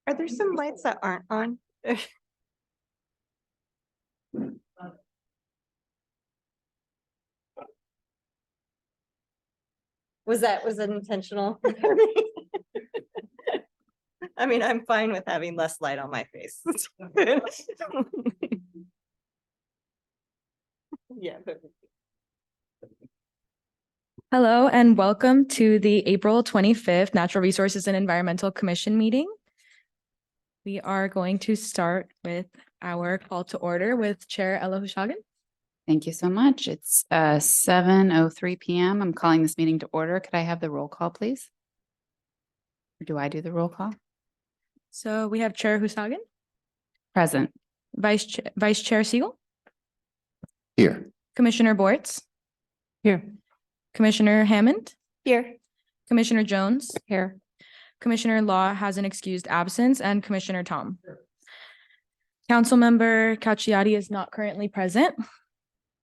Are there some lights that aren't on? Was that intentional? I mean, I'm fine with having less light on my face. Yeah. Hello and welcome to the April 25th Natural Resources and Environmental Commission meeting. We are going to start with our call to order with Chair Ella Hushagan. Thank you so much. It's 7:03 p.m. I'm calling this meeting to order. Could I have the roll call, please? Or do I do the roll call? So we have Chair Hushagan, Present. Vice Chair Siegel, Here. Commissioner Bortz, Here. Commissioner Hammond, Here. Commissioner Jones, Here. Commissioner Law has an excused absence, and Commissioner Tom. Councilmember Cacciati is not currently present.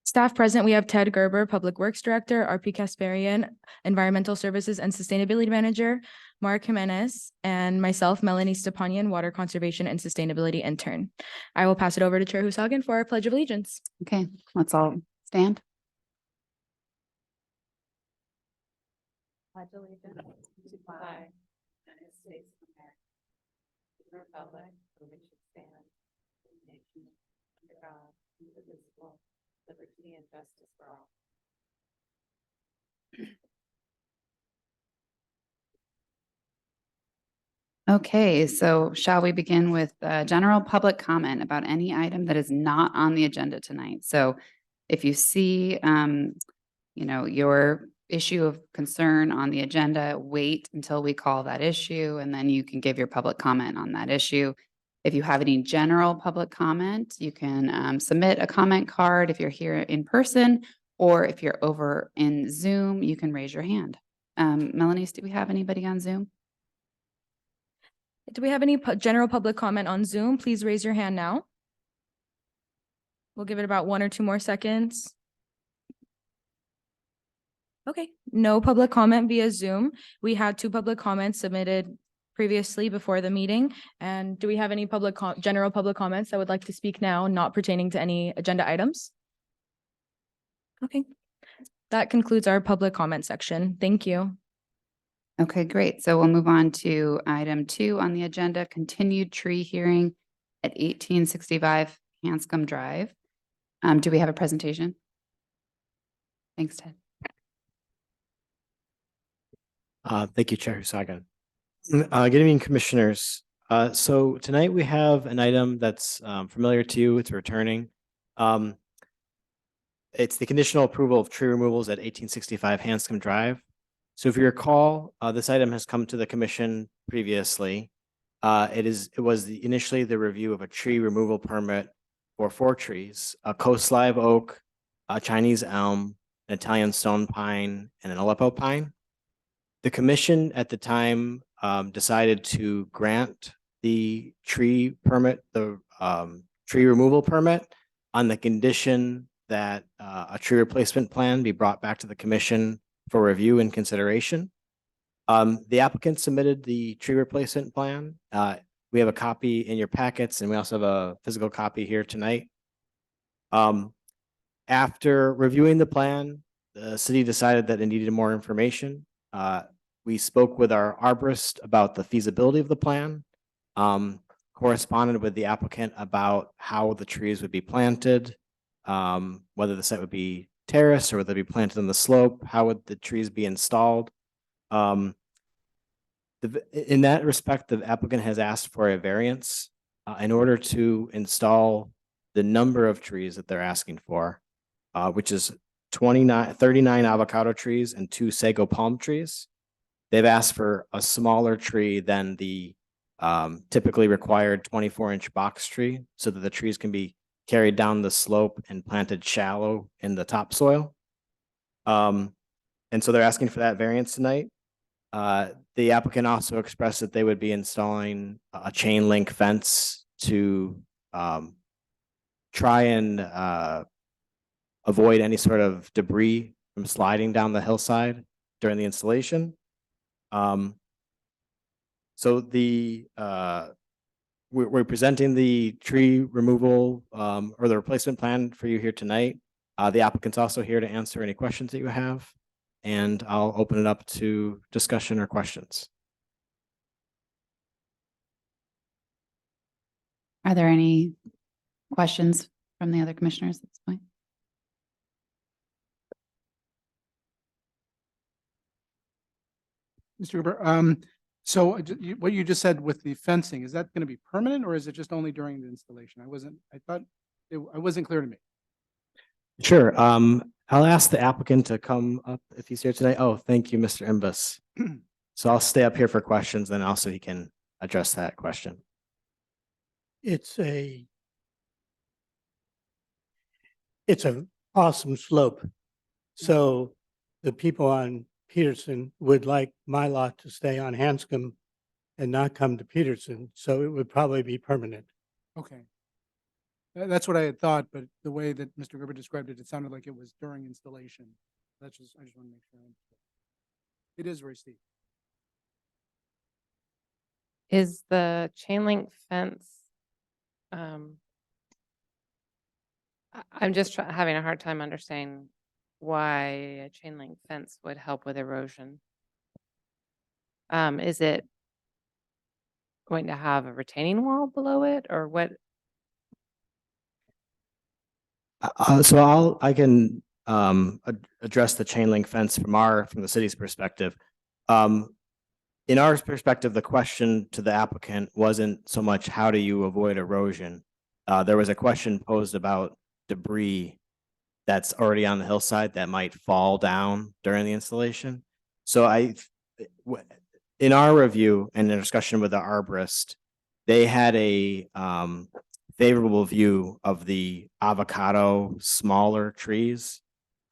Staff present, we have Ted Gerber, Public Works Director, RP Kasparian, Environmental Services and Sustainability Manager, Mark Jimenez, and myself, Melanie Stepanian, Water Conservation and Sustainability Intern. I will pass it over to Chair Hushagan for our Pledge of Allegiance. Okay, let's all stand. Pledge allegiance to the flag, United States of America, the republic for which it stands, one nation, under God, indivisible, liberty and justice for all. Okay, so shall we begin with general public comment about any item that is not on the agenda tonight? So if you see, your issue of concern on the agenda, wait until we call that issue, and then you can give your public comment on that issue. If you have any general public comment, you can submit a comment card if you're here in person, or if you're over in Zoom, you can raise your hand. Melanie, do we have anybody on Zoom? Do we have any general public comment on Zoom? Please raise your hand now. We'll give it about 1 or 2 more seconds. Okay, no public comment via Zoom. We had 2 public comments submitted previously before the meeting. And do we have any general public comments that would like to speak now, not pertaining to any agenda items? Okay, that concludes our public comment section. Thank you. Okay, great. So we'll move on to item 2 on the agenda, continued tree hearing at 1865 Hanscom Drive. Do we have a presentation? Thanks, Ted. Thank you, Chair Hushagan. Good evening, commissioners. So tonight we have an item that's familiar to you. It's returning. It's the conditional approval of tree removals at 1865 Hanscom Drive. So if you recall, this item has come to the commission previously. It was initially the review of a tree removal permit for 4 trees: a coast live oak, a Chinese elm, an Italian stone pine, and an Aleppo pine. The commission at the time decided to grant the tree permit, the tree removal permit, on the condition that a tree replacement plan be brought back to the commission for review and consideration. The applicant submitted the tree replacement plan. We have a copy in your packets, and we also have a physical copy here tonight. After reviewing the plan, the city decided that it needed more information. We spoke with our arborist about the feasibility of the plan, corresponded with the applicant about how the trees would be planted, whether the site would be terraced or whether they be planted on the slope, how would the trees be installed. In that respect, the applicant has asked for a variance in order to install the number of trees that they're asking for, which is 39 avocado trees and 2 sago palm trees. They've asked for a smaller tree than the typically required 24-inch box tree so that the trees can be carried down the slope and planted shallow in the topsoil. And so they're asking for that variance tonight. The applicant also expressed that they would be installing a chain link fence to try and avoid any sort of debris from sliding down the hillside. during the installation. So we're presenting the tree removal or the replacement plan for you here tonight. The applicant's also here to answer any questions that you have, and I'll open it up to discussion or questions. Are there any questions from the other commissioners at this point? Mr. Gerber, so what you just said with the fencing, is that going to be permanent or is it just only during the installation? I wasn't clear to me. Sure. I'll ask the applicant to come up if he's here today. Oh, thank you, Mr. Imbus. So I'll stay up here for questions, then also he can address that question. It's an awesome slope. So the people on Peterson would like my lot to stay on Hanscom and not come to Peterson. So it would probably be permanent. Okay. That's what I had thought, but the way that Mr. Gerber described it, it sounded like it was during installation. I just want to make sure. It is very steep. Is the chain link fence? I'm just having a hard time understanding why a chain link fence would help with erosion. Is it going to have a retaining wall below it, or what? So I can address the chain link fence from the city's perspective. In our perspective, the question to the applicant wasn't so much how do you avoid erosion. There was a question posed about debris that's already on the hillside that might fall down during the installation. So in our review and the discussion with the arborist, they had a favorable view of the avocado smaller trees.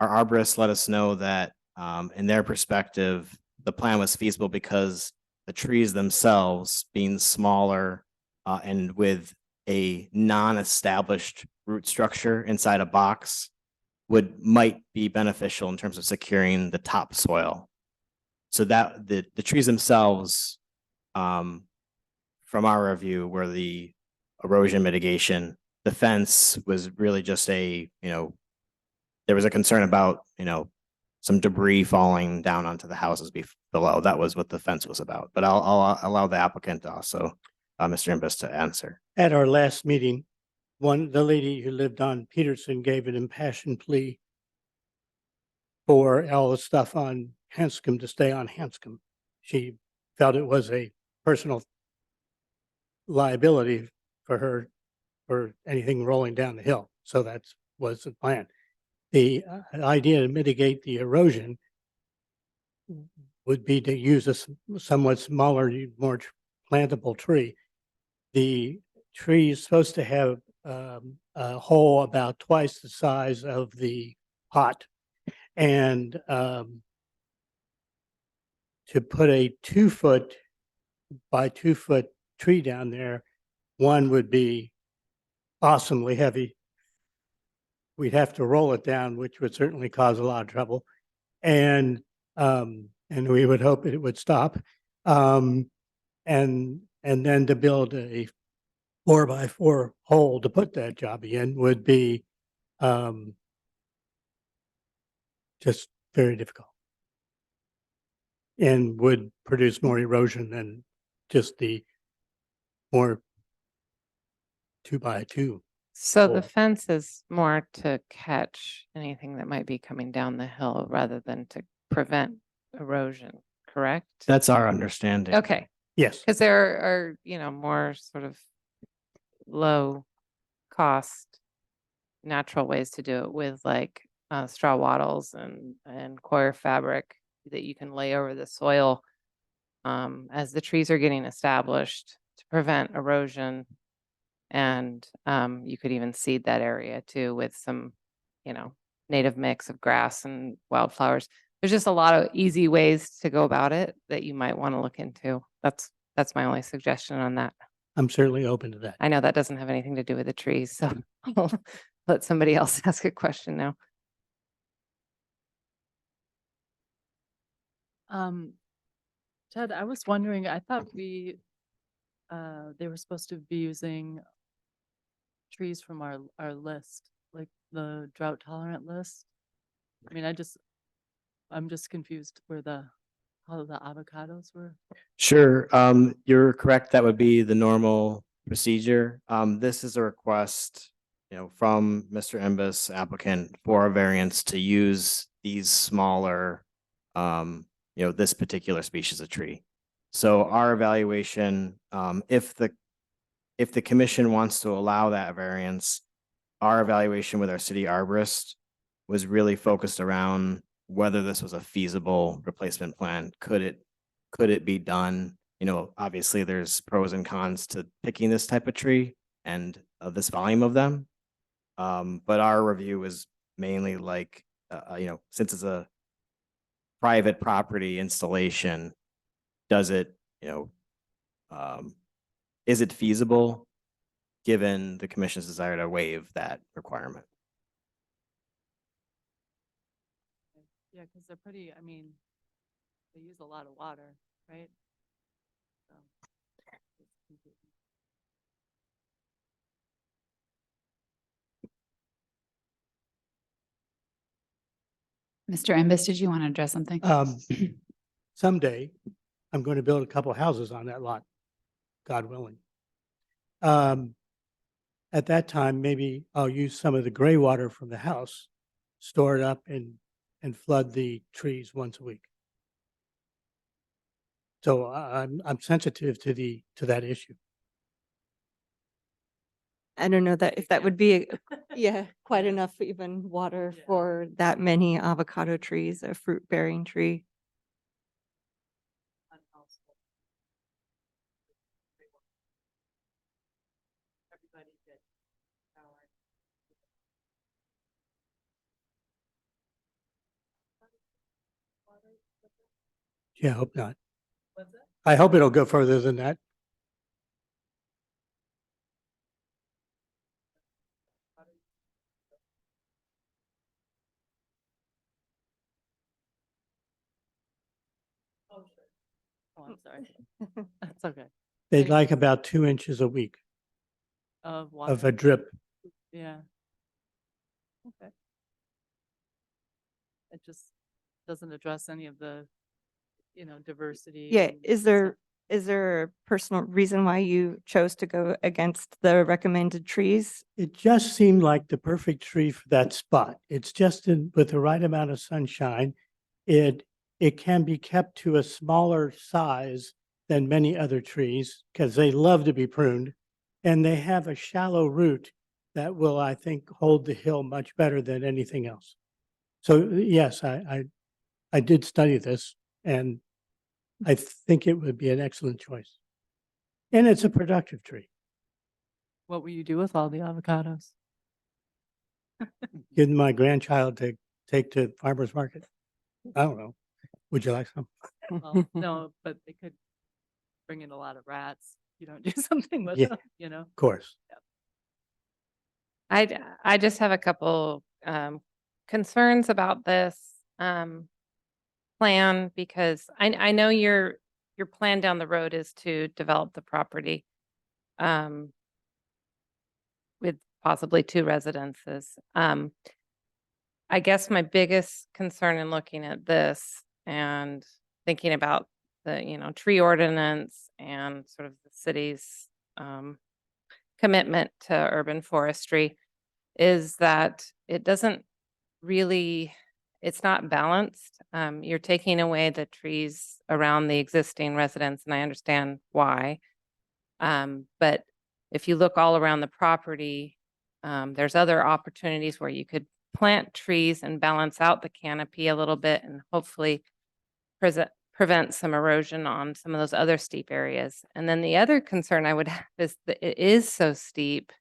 Our arborist let us know that in their perspective, the plan was feasible because the trees themselves being smaller and with a non-established root structure inside a box might be beneficial in terms of securing the topsoil. So that the trees themselves, from our review, were the erosion mitigation. The fence was really just there was a concern about, some debris falling down onto the houses below. That was what the fence was about. But I'll allow the applicant also, Mr. Imbus, to answer. At our last meeting, the lady who lived on Peterson gave an impassioned plea for all the stuff on Hanscom to stay on Hanscom. She felt it was a personal liability for her for anything rolling down the hill. So that was the plan. The idea to mitigate the erosion would be to use a somewhat smaller, more plantable tree. The tree is supposed to have a hole about twice the size of the pot. And to put a 2-foot by 2-foot tree down there, one would be awesomely heavy. We'd have to roll it down, which would certainly cause a lot of trouble. And we would hope it would stop. And then to build a 4x4 hole to put that job in would be just very difficult and would produce more erosion than just the more 2x2. So Cool. the fence is more to catch anything that might be coming down the hill rather than to prevent erosion, correct? That's our understanding. Okay, Yes. because there are, more sort of low cost natural ways to do it with like straw wattles and coir fabric that you can lay over the soil as the trees are getting established to prevent erosion. And you could even seed that area too with some, native mix of grass and wildflowers. There's just a lot of easy ways to go about it that you might want to look into. That's my only suggestion on that. I'm certainly open to that. I know that doesn't have anything to do with the trees, so I'll let somebody else ask a question now. Ted, I was wondering, I thought they were supposed to be using trees from our list, like the drought tolerant list. I mean, I'm just confused how the avocados were. Sure, you're correct. That would be the normal procedure. This is a request, from Mr. Embus applicant for a variance to use these smaller, this particular species of tree. So our evaluation, if the commission wants to allow that variance, our evaluation with our city arborist was really focused around whether this was a feasible replacement plan. Could it be done? Obviously there's pros and cons to picking this type of tree and this volume of them. But our review is mainly like, since it's a private property installation, does it, is it feasible given the commission's desire to waive that requirement? Yeah, because they're pretty, I mean, they use a lot of water, right? So, it's confusing. Mr. Embus, did you want to address something? Someday, I'm going to build a couple houses on that lot, God willing. At that time, maybe I'll use some of the gray water from the house, store it up and flood the trees once a week. So I'm sensitive to that issue. I don't know that if that would be, yeah, quite enough even water Yeah. for that many avocado trees, a fruit bearing tree. Unhouseable. Everybody gets showered. Yeah, I hope not. What's it? I hope it'll go further than that. Oh, sure. Oh, I'm sorry. That's okay. They'd like about 2 inches a week Of water. of a drip. Yeah. Okay. It just doesn't address any of the, diversity. Yeah, and is there a personal reason why you chose to go against the recommended trees? It just seemed like the perfect tree for that spot. It's just with the right amount of sunshine. It can be kept to a smaller size than many other trees because they love to be pruned. And they have a shallow root that will, I think, hold the hill much better than anything else. So yes, I did study this and I think it would be an excellent choice. And it's a productive tree. What will you do with all the avocados? Give my grandchild to take to farmer's market. I don't know. Would you like some? Well, no, but they could bring in a lot of rats. You don't do something with Yeah. them, Of course. I just have a couple concerns about this plan because I know your plan down the road is to develop the property with possibly 2 residences. I guess my biggest concern in looking at this and thinking about the, tree ordinance and sort of the city's commitment to urban forestry is that it doesn't really, it's not balanced. You're taking away the trees around the existing residents, and I understand why. But if you look all around the property, there's other opportunities where you could plant trees and balance out the canopy a little bit and hopefully prevent some erosion on some of those other steep areas. And then the other concern I would have is that it is so steep.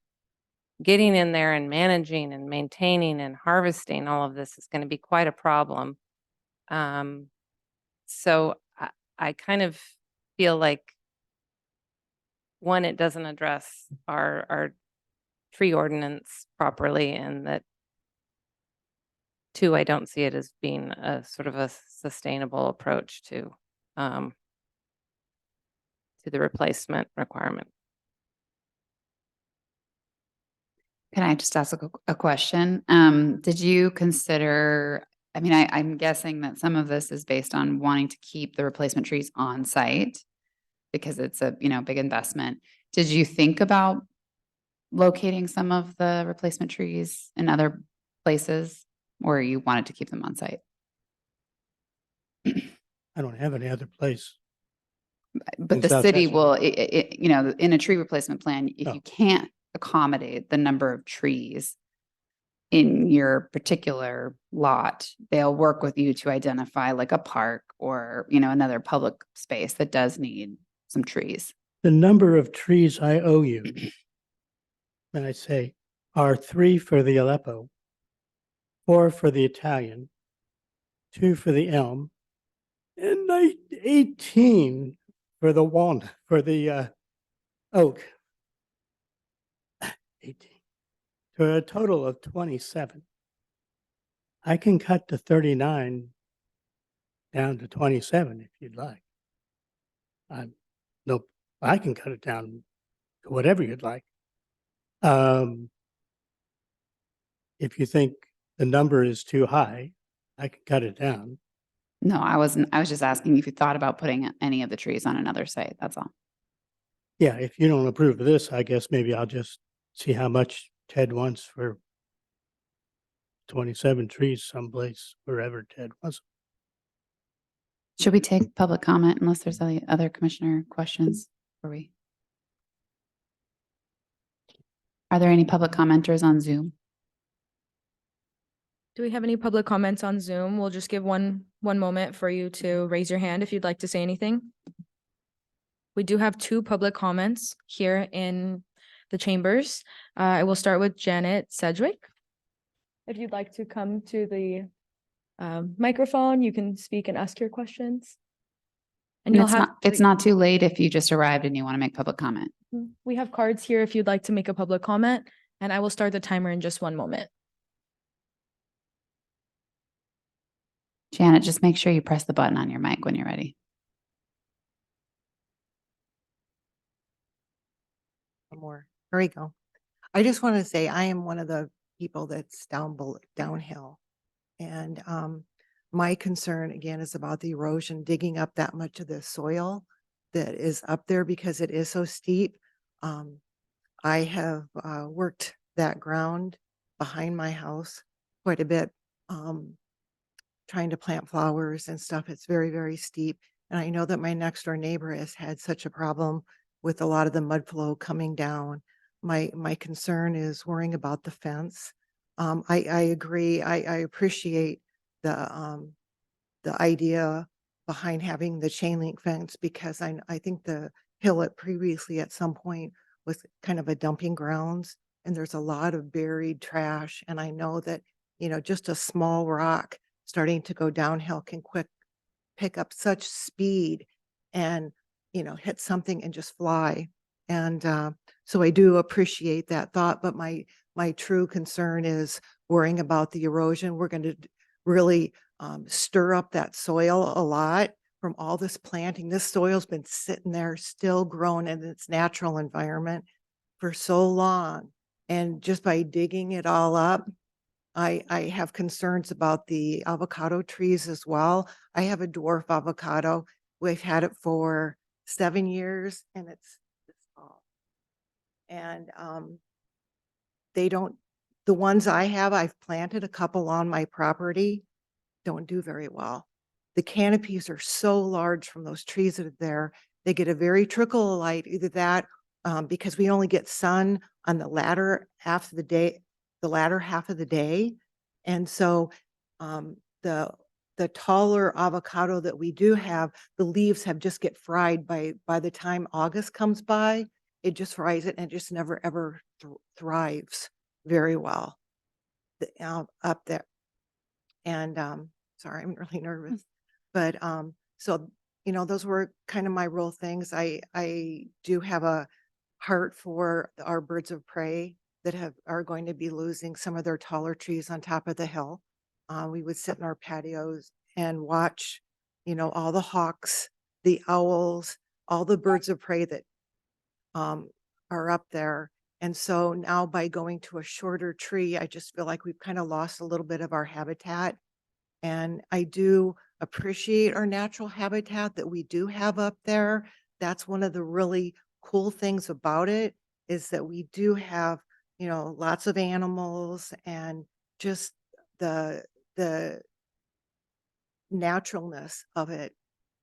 Getting in there and managing and maintaining and harvesting all of this is going to be quite a problem. So I kind of feel like, one, it doesn't address our tree ordinance properly, and that two, I don't see it as being a sort of a sustainable approach to the replacement requirement. Can I just ask a question? Did you consider, I mean, I'm guessing that some of this is based on wanting to keep the replacement trees on site because it's a, big investment. Did you think about locating some of the replacement trees in other places, or you wanted to keep them on site? I don't have any other place. But In the South city will, Pasadena. in a tree replacement plan, if Oh. you can't accommodate the number of trees in your particular lot, they'll work with you to identify like a park or, another public space that does need some trees. The number of trees I owe you, and I say, are 3 for the Aleppo, 4 for the Italian, 2 for the elm, and 18 for the walnut, for the oak. 18. To a total of 27. I can cut the 39 down to 27 if you'd like. No, I can cut it down to whatever you'd like. If you think the number is too high, I can cut it down. No, I wasn't. I was just asking if you thought about putting any of the trees on another site. That's all. Yeah, if you don't approve of this, I guess maybe I'll just see how much Ted wants for 27 trees someplace, wherever Ted wants. Should we take public comment unless there's any other commissioner questions? Are there any public commenters on Zoom? Do we have any public comments on Zoom? We'll just give one moment for you to raise your hand if you'd like to say anything. We do have 2 public comments here in the chambers. I will start with Janet Sedgwick. If you'd like to come to the microphone, you can speak and ask your questions. And you'll have, It's not too late if you just arrived and you want to make public comment. we have cards here if you'd like to make a public comment, and I will start the timer in just one moment. Janet, just make sure you press the button on your mic when you're ready. More. There we go. I just want to say I am one of the people that's downhill. And my concern again is about the erosion, digging up that much of the soil that is up there because it is so steep. I have worked that ground behind my house quite a bit, trying to plant flowers and stuff. It's very, very steep. And I know that my next door neighbor has had such a problem with a lot of the mud flow coming down. My concern is worrying about the fence. I agree. I appreciate the idea behind having the chain link fence because I think the hill previously at some point was kind of a dumping grounds and there's a lot of buried trash. And I know that, just a small rock starting to go downhill can pick up such speed and, hit something and just fly. And so I do appreciate that thought, but my true concern is worrying about the erosion. We're going to really stir up that soil a lot from all this planting. This soil's been sitting there still growing in its natural environment for so long. And just by digging it all up, I have concerns about the avocado trees as well. I have a dwarf avocado. We've had it for 7 years and it's this tall. And the ones I have, I've planted a couple on my property, don't do very well. The canopies are so large from those trees that are there. They get a very trickle of light, either that because we only get sun on the latter half of the day. And so the taller avocado that we do have, the leaves have just get fried by the time August comes by, it just fries it and it just never ever thrives very well up there. And sorry, I'm really nervous. But so those were kind of my real things. I do have a heart for our birds of prey that are going to be losing some of their taller trees on top of the hill. We would sit in our patios and watch, all the hawks, the owls, all the birds of prey that are up there. And so now by going to a shorter tree, I just feel like we've kind of lost a little bit of our habitat. And I do appreciate our natural habitat that we do have up there. That's one of the really cool things about it is that we do have, lots of animals and just the naturalness of it.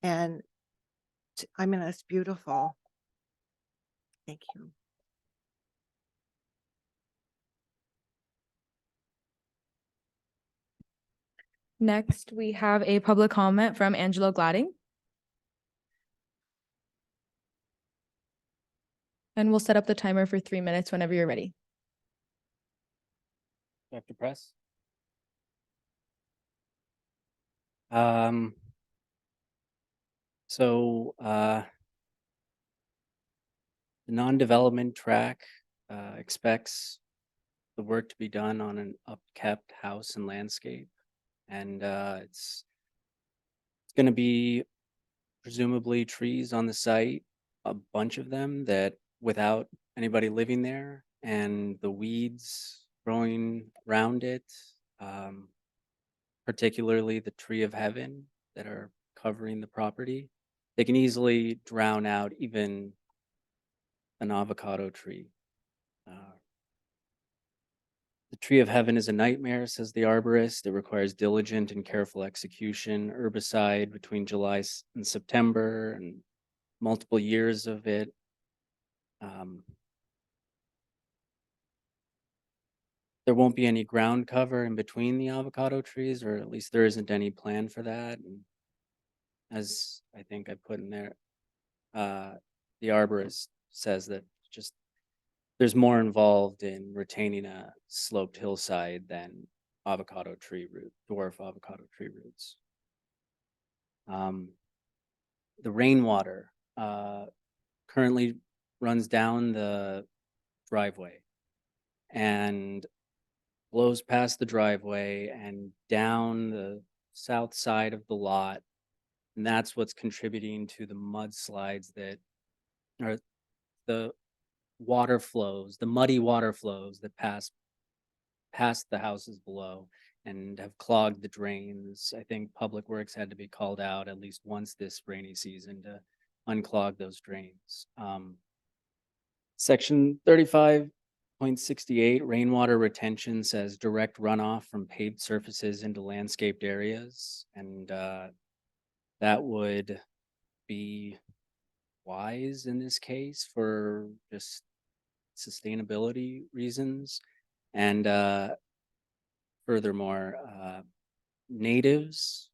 And I mean, it's beautiful. Thank you. Next, we have a public comment from Angelo Gladding. And we'll set up the timer for 3 minutes whenever you're ready. Dr. Press? Um, so, the non-development track, expects the work to be done on an upkept house and landscape. And, it's gonna be presumably trees on the site, a bunch of them that without anybody living there, and the weeds growing around it, particularly the tree of heaven that are covering the property. They can easily drown out even an avocado tree. The tree of heaven is a nightmare, says the arborist. It requires diligent and careful execution, herbicide between July and September, and multiple years of it. There won't be any ground cover in between the avocado trees, or at least there isn't any plan for that. And as I think I put in there, the arborist says that just there's more involved in retaining a sloped hillside than avocado tree root, dwarf avocado tree roots. The rainwater currently runs down the driveway and blows past the driveway and down the south side of the lot. And that's what's contributing to the mudslides that are the water flows, the muddy water flows that pass past the houses below and have clogged the drains. I think Public Works had to be called out at least once this rainy season to unclog those drains. Section 35.68 rainwater retention says direct runoff from paved surfaces into landscaped areas. And that would be wise in this case for just sustainability reasons. And furthermore, natives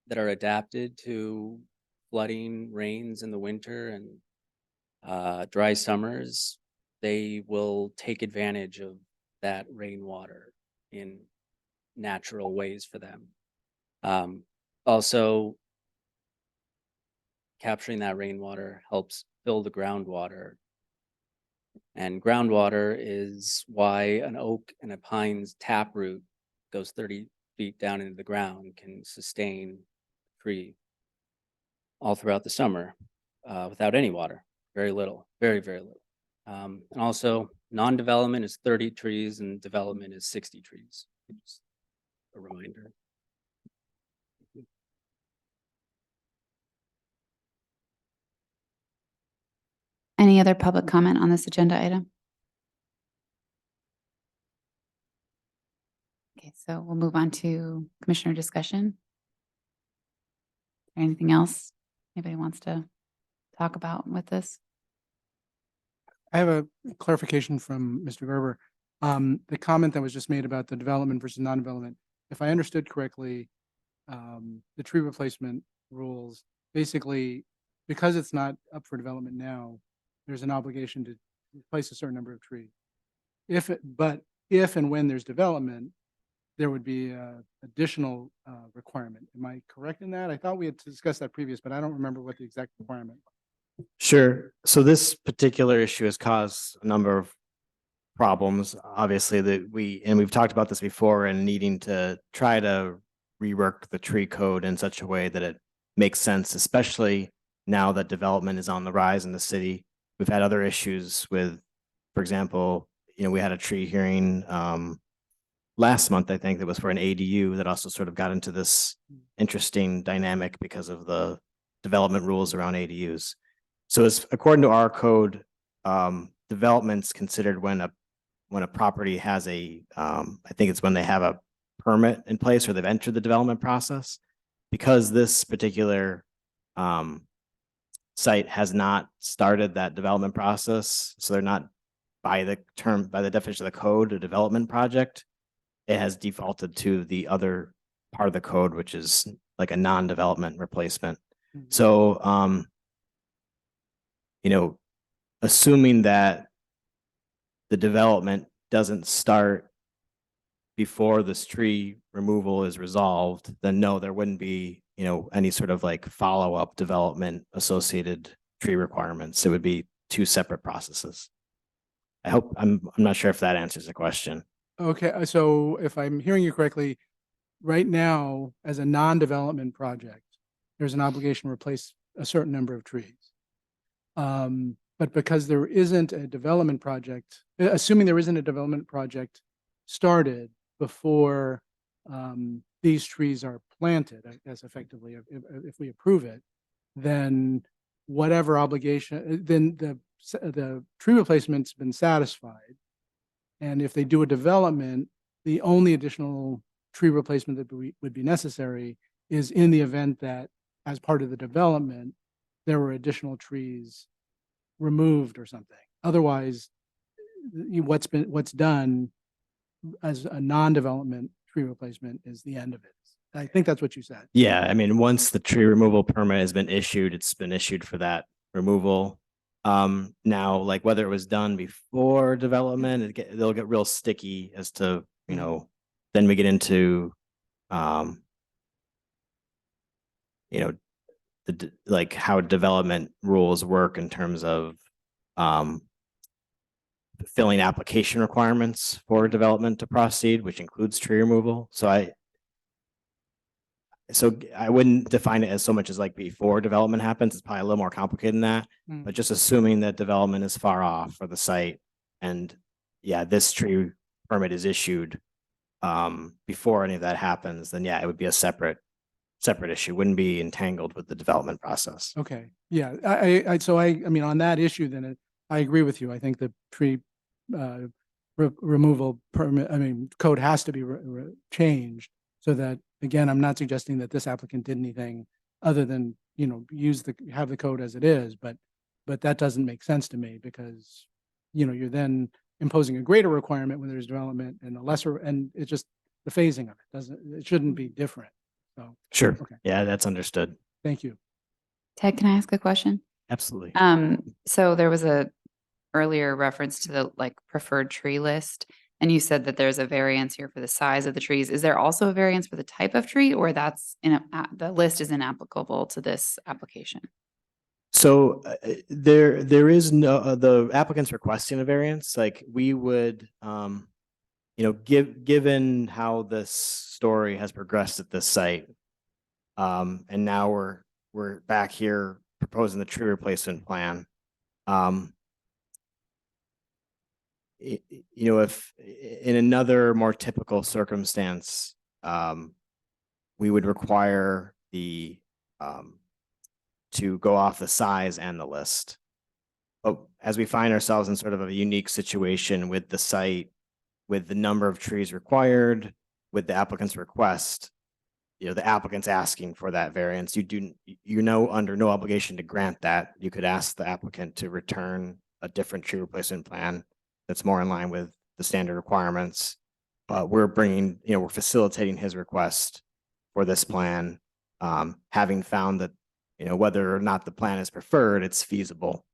that are adapted to flooding rains in the winter and dry summers, they will take advantage of that rainwater in natural ways for them. Also, capturing that rainwater helps fill the groundwater. And groundwater is why an oak and a pine's taproot goes 30 feet down into the ground, can sustain a tree all throughout the summer without any water, very little, very, very little. And also non-development is 30 trees and development is 60 trees. Just a reminder. Any other public comment on this agenda item? Okay, so we'll move on to commissioner discussion. Anything else anybody wants to talk about with this? I have a clarification from Mr. Gerber. The comment that was just made about the development versus non-development, if I understood correctly, the tree replacement rules, basically, because it's not up for development now, there's an obligation to replace a certain number of trees. If and when there's development, there would be a additional requirement. Am I correct in that? I thought we had discussed that previous, but I don't remember what the exact requirement was. Sure. So this particular issue has caused a number of problems, obviously, that we've talked about this before and needing to try to rework the tree code in such a way that it makes sense, especially now that development is on the rise in the city. We've had other issues with, for example, we had a tree hearing last month, I think, that was for an ADU that also sort of got into this interesting dynamic because of the development rules around ADUs. So as according to our code, development's considered when a property has I think it's when they have a permit in place or they've entered the development process. Because this particular site has not started that development process, so they're not by the definition of the code, a development project, it has defaulted to the other part of the code, which is like a non-development replacement. So, assuming that the development doesn't start before this tree removal is resolved, then no, there wouldn't be, any sort of like follow-up development associated tree requirements. It would be two separate processes. I'm not sure if that answers the question. Okay, so if I'm hearing you correctly, right now, as a non-development project, there's an obligation to replace a certain number of trees. But because there isn't a development project, assuming there isn't a development project started before these trees are planted, I guess effectively, if we approve it, then whatever obligation, then the tree replacement's been satisfied. And if they do a development, the only additional tree replacement that would be necessary is in the event that as part of the development, there were additional trees removed or something. Otherwise, what's done as a non-development tree replacement is the end of it. I think that's what you said. Yeah, I mean, once the tree removal permit has been issued, it's been issued for that removal. Now, like whether it was done before development, they'll get real sticky as to, then we get into, like how development rules work in terms of, filling application requirements for development to proceed, which includes tree removal. So I wouldn't define it as so much as like before development happens. It's probably a little more complicated than that. But just assuming that development is far off for the site, and yeah, this tree permit is issued before any of that happens, then yeah, it would be a separate issue. Wouldn't be entangled with the development process. Okay, yeah, I mean, on that issue, then I agree with you. I think the tree removal permit, code has to be changed so that, again, I'm not suggesting that this applicant did anything other than, have the code as it is, but that doesn't make sense to me because, you're then imposing a greater requirement when there's development and a lesser, and it's just the phasing of it shouldn't be different. So. Sure. Okay. Yeah, that's understood. Thank you. Ted, can I ask a question? Absolutely. So there was a earlier reference to the like preferred tree list, and you said that there's a variance here for the size of the trees. Is there also a variance for the type of tree, or that's the list is inapplicable to this application? So there is no, the applicant's requesting a variance, like we would, given how this story has progressed at this site, and now we're back here proposing the tree replacement plan. If in another more typical circumstance, we would require to go off the size and the list. But as we find ourselves in sort of a unique situation with the site, with the number of trees required, with the applicant's request, the applicant's asking for that variance, under no obligation to grant that. You could ask the applicant to return a different tree replacement plan that's more in line with the standard requirements. But we're facilitating his request for this plan, having found that, whether or not the plan is preferred, it's feasible.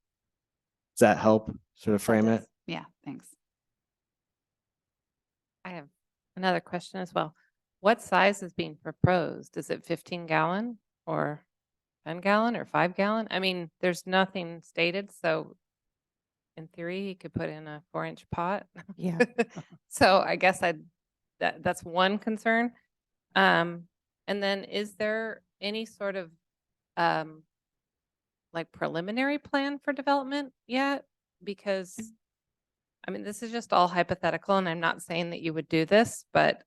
Does that help sort of frame it? Yeah, thanks. I have another question as well. What size is being proposed? Is it 15 gallon or 10 gallon or 5 gallon? I mean, there's nothing stated, so in theory, he could put in a 4-inch pot. Yeah. So I guess that's one concern. And then is there any sort of, like preliminary plan for development yet? Because, I mean, this is just all hypothetical and I'm not saying that you would do this, but,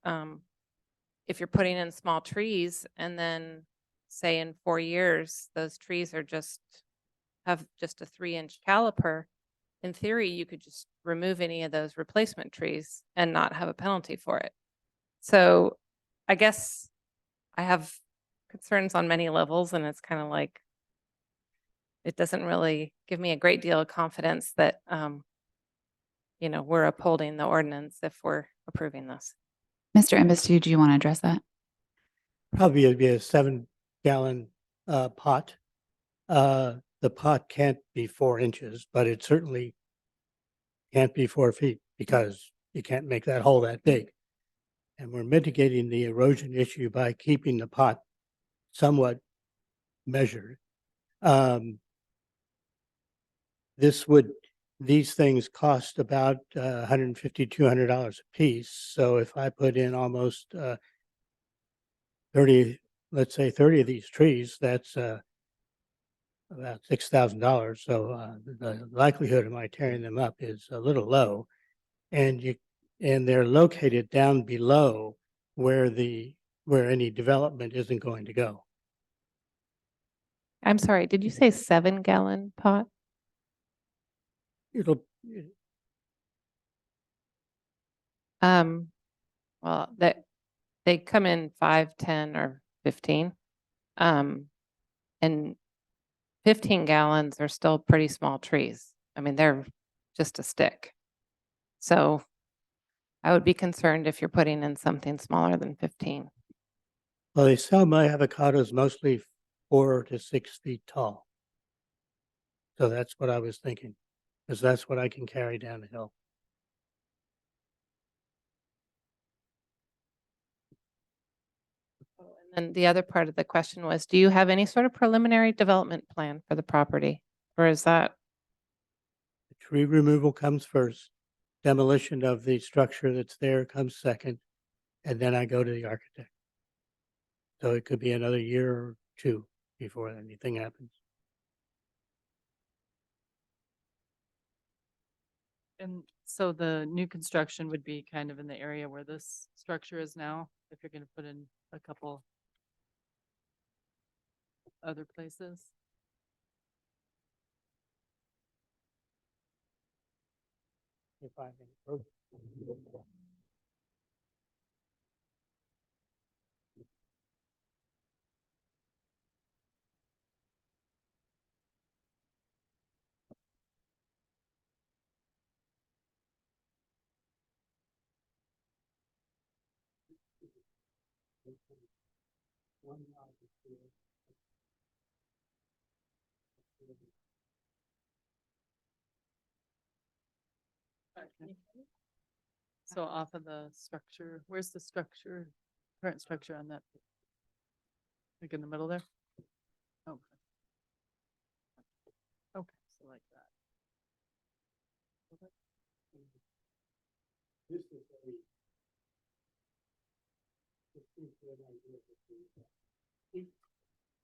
if you're putting in small trees and then say in 4 years, those trees have just a 3-inch caliper, in theory, you could just remove any of those replacement trees and not have a penalty for it. So I guess I have concerns on many levels and it's kind of like, it doesn't really give me a great deal of confidence that, we're upholding the ordinance if we're approving this. Mr. Embassy, do you want to address that? Probably it'd be a 7-gallon pot. The pot can't be 4 inches, but it certainly can't be 4 feet because you can't make that hole that big. And we're mitigating the erosion issue by keeping the pot somewhat measured. These things cost about $150, $200 a piece. So if I put in almost 30, let's say 30 of these trees, that's about $6,000. So the likelihood of my tearing them up is a little low, and they're located down below where any development isn't going to go. I'm sorry, did you say 7-gallon pot? It'll Well, they come in 5, 10, or 15. And 15 gallons are still pretty small trees. I mean, they're just a stick. So I would be concerned if you're putting in something smaller than 15. Well, they sell my avocados mostly 4 to 6 feet tall. So that's what I was thinking, because that's what I can carry down the hill. And the other part of the question was, do you have any sort of preliminary development plan for the property? Or is that, The tree removal comes first, demolition of the structure that's there comes second, and then I go to the architect. So it could be another year or 2 before anything happens. And so the new construction would be kind of in the area where this structure is now, if you're gonna put in a couple other places? If I may approach. So off of the structure, where's the structure, current structure on that? Like in the middle there? Okay. Okay, so like that.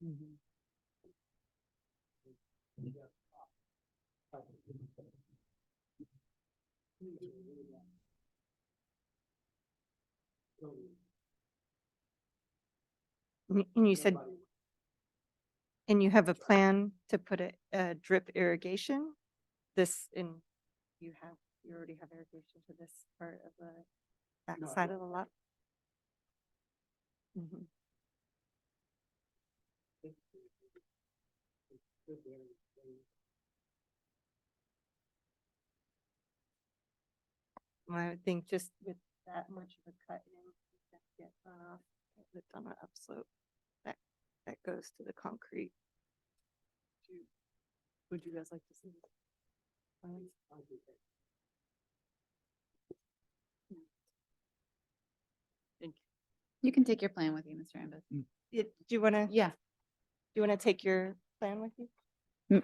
Mhm. And you said, and you have a plan to put a drip irrigation? You already have irrigation to this part of the back side of the lot? Mhm. Well, I would think just with that much of a cut in, that get runoff, it's on an upslope. That goes to the concrete. Would you guys like to see this? Thank You can take your plan with you, Mr. Embassy. Do you want to? Yeah. Do you want to take your plan with you? Mm.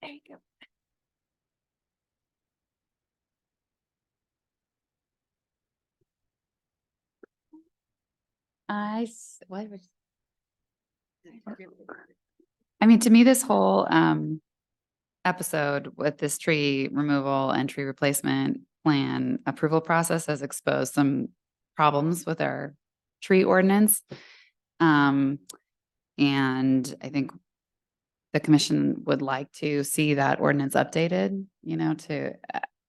There you go. I mean, to me, this whole episode with this tree removal and tree replacement plan approval process has exposed some problems with our tree ordinance. And I think the commission would like to see that ordinance updated, you know, to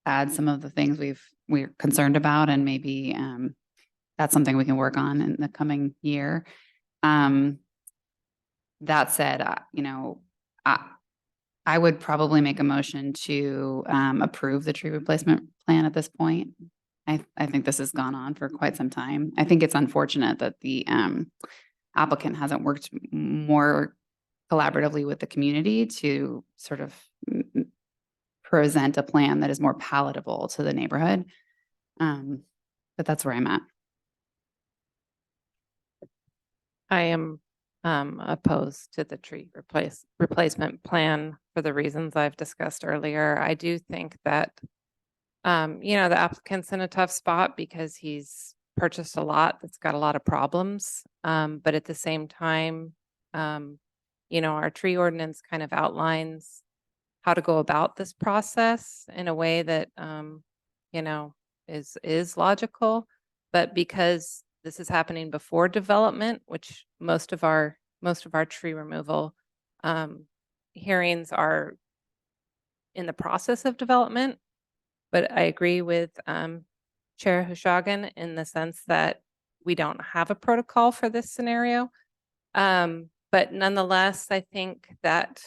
add some of the things we're concerned about, and maybe that's something we can work on in the coming year. That said, you know, I would probably make a motion to approve the tree replacement plan at this point. I think this has gone on for quite some time. I think it's unfortunate that the applicant hasn't worked more collaboratively with the community to sort of present a plan that is more palatable to the neighborhood. But that's where I'm at. I am opposed to the tree replacement plan for the reasons I've discussed earlier. I do think that, you know, the applicant's in a tough spot because he's purchased a lot that's got a lot of problems. But at the same time, you know, our tree ordinance kind of outlines how to go about this process in a way that, you know, is logical. But because this is happening before development, which most of our tree removal hearings are in the process of development. But I agree with Chair Hushagan in the sense that we don't have a protocol for this scenario. But nonetheless, I think that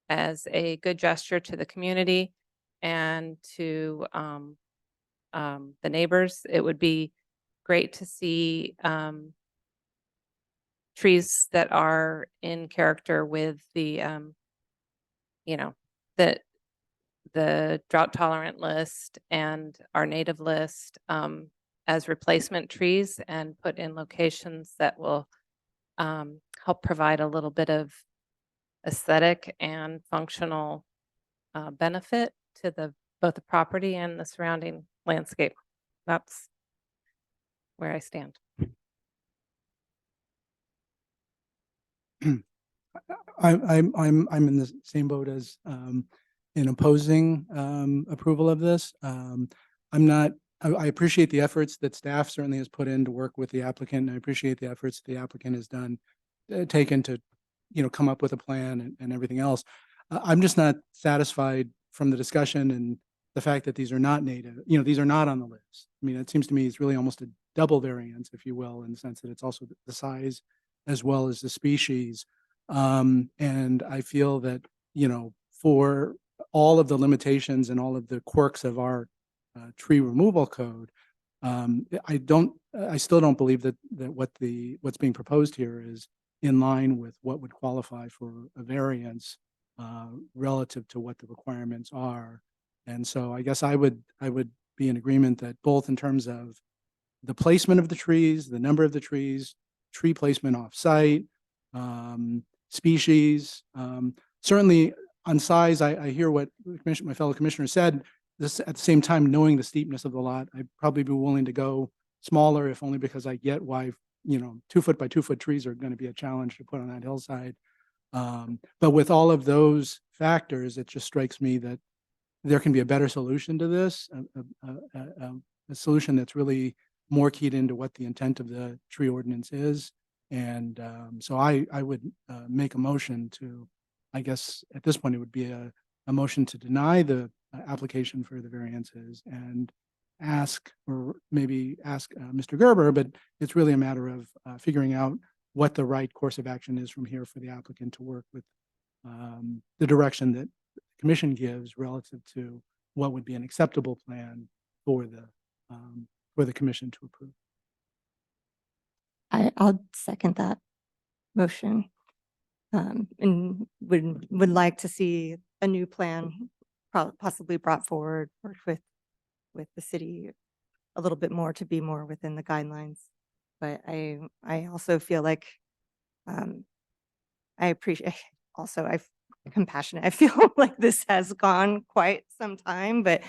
as a good gesture to the community and to the neighbors, it would be great to see trees that are in character with the, you know, the drought tolerant list and our native list as replacement trees, and put in locations that will help provide a little bit of aesthetic and functional benefit to both the property and the surrounding landscape. That's where I stand. I'm in the same boat as in opposing approval of this. I appreciate the efforts that staff certainly has put in to work with the applicant. And I appreciate the efforts the applicant has taken to, you know, come up with a plan and everything else. I'm just not satisfied from the discussion and the fact that these are not native, you know, these are not on the list. I mean, it seems to me it's really almost a double variance, if you will, in the sense that it's also the size as well as the species. And I feel that, you know, for all of the limitations and all of the quirks of our tree removal code, I still don't believe that what's being proposed here is in line with what would qualify for a variance relative to what the requirements are. And so I guess I would be in agreement that both in terms of the placement of the trees, the number of the trees, tree placement off-site, species, certainly on size, I hear what my fellow commissioner said. This at the same time, knowing the steepness of the lot, I'd probably be willing to go smaller, if only because I get why, you know, 2 foot by 2 foot trees are going to be a challenge to put on that hillside. But with all of those factors, it just strikes me that there can be a better solution to this, a solution that's really more keyed into what the intent of the tree ordinance is. And so I would make a motion to, I guess at this point, it would be a motion to deny the application for the variances and ask, or maybe ask Mr. Gerber, but it's really a matter of figuring out what the right course of action is from here for the applicant to work with the direction that the commission gives relative to what would be an acceptable plan for the commission to approve. I'll second that motion. And would like to see a new plan possibly brought forward, worked with the city a little bit more to be more within the guidelines. But I also feel like I appreciate also I'm compassionate. I feel like this has gone quite some time, but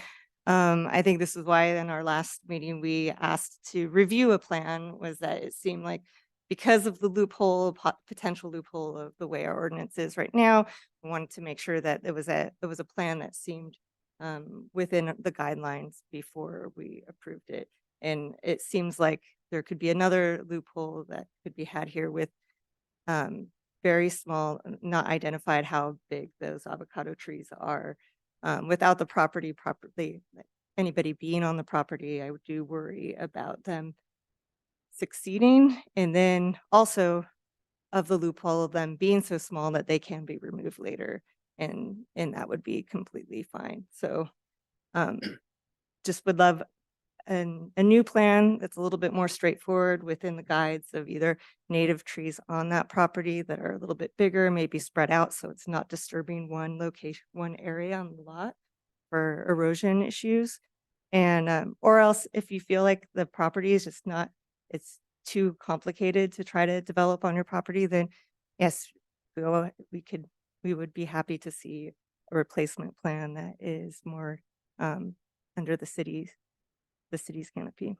I think this is why in our last meeting, we asked to review a plan, was that it seemed like because of the loophole, potential loophole of the way our ordinance is right now, we wanted to make sure that there was a plan that seemed within the guidelines before we approved it. And it seems like there could be another loophole that could be had here with very small, not identified how big those avocado trees are. Without the property properly, anybody being on the property, I do worry about them succeeding. And then also of the loophole of them being so small that they can be removed later. And that would be completely fine. So just would love a new plan that's a little bit more straightforward within the guides of either native trees on that property that are a little bit bigger, maybe spread out so it's not disturbing one location, one area on the lot for erosion issues. And or else if you feel like the property is just not, it's too complicated to try to develop on your property, then yes, we would be happy to see a replacement plan that is more under the city's canopy.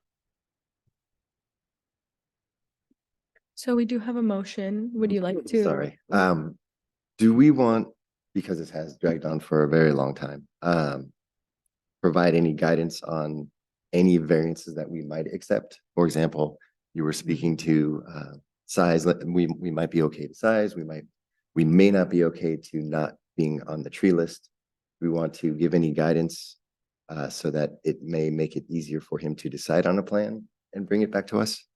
So we do have a motion. Would you like to? Sorry. Do we want, because this has dragged on for a very long time, provide any guidance on any variances that we might accept? For example, you were speaking to size. We might be okay to size. We may not be okay to not being on the tree list. We want to give any guidance so that it may make it easier for him to decide on a plan and bring it back to us.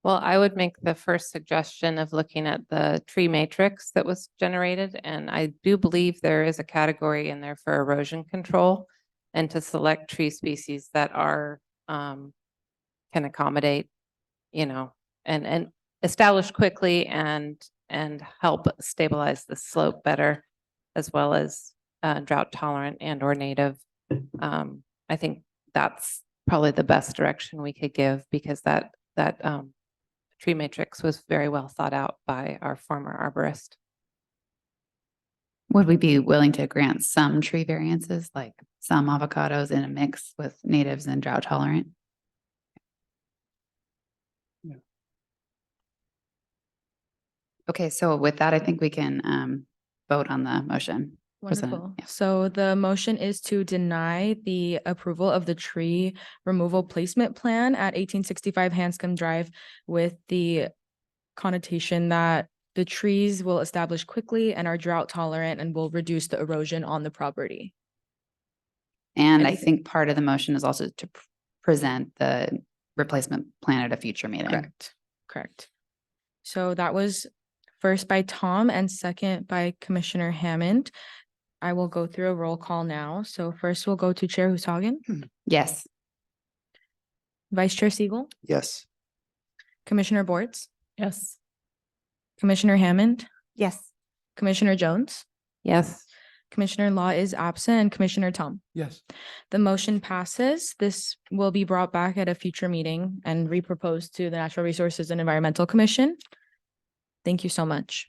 Well, I would make the first suggestion of looking at the tree matrix that was generated. And I do believe there is a category in there for erosion control and to select tree species that are, can accommodate, and establish quickly and help stabilize the slope better, as well as drought tolerant and or native. I think that's probably the best direction we could give, because that tree matrix was very well thought out by our former arborist. Would we be willing to grant some tree variances, like some avocados in a mix with natives and drought tolerant? Yeah. Okay, so with that, I think we can vote on the motion. presented. Wonderful. Yeah. So the motion is to deny the approval of the tree removal placement plan at 1865 Hanscom Drive with the connotation that the trees will establish quickly and are drought tolerant and will reduce the erosion on the property. And I Anything- think part of the motion is also to present the replacement plan at a future meeting. Correct. So that was first by Tom and second by Commissioner Hammond. I will go through a roll call now. So first we'll go to Chair Hushagen, Yes. Vice Chair Siegel, Yes. Commissioner Boards, Yes. Commissioner Hammond, Yes. Commissioner Jones, Yes. Commissioner Law is absent, and Commissioner Tom. Yes. The motion passes. This will be brought back at a future meeting and reproposed to the Natural Resources and Environmental Commission. Thank you so much.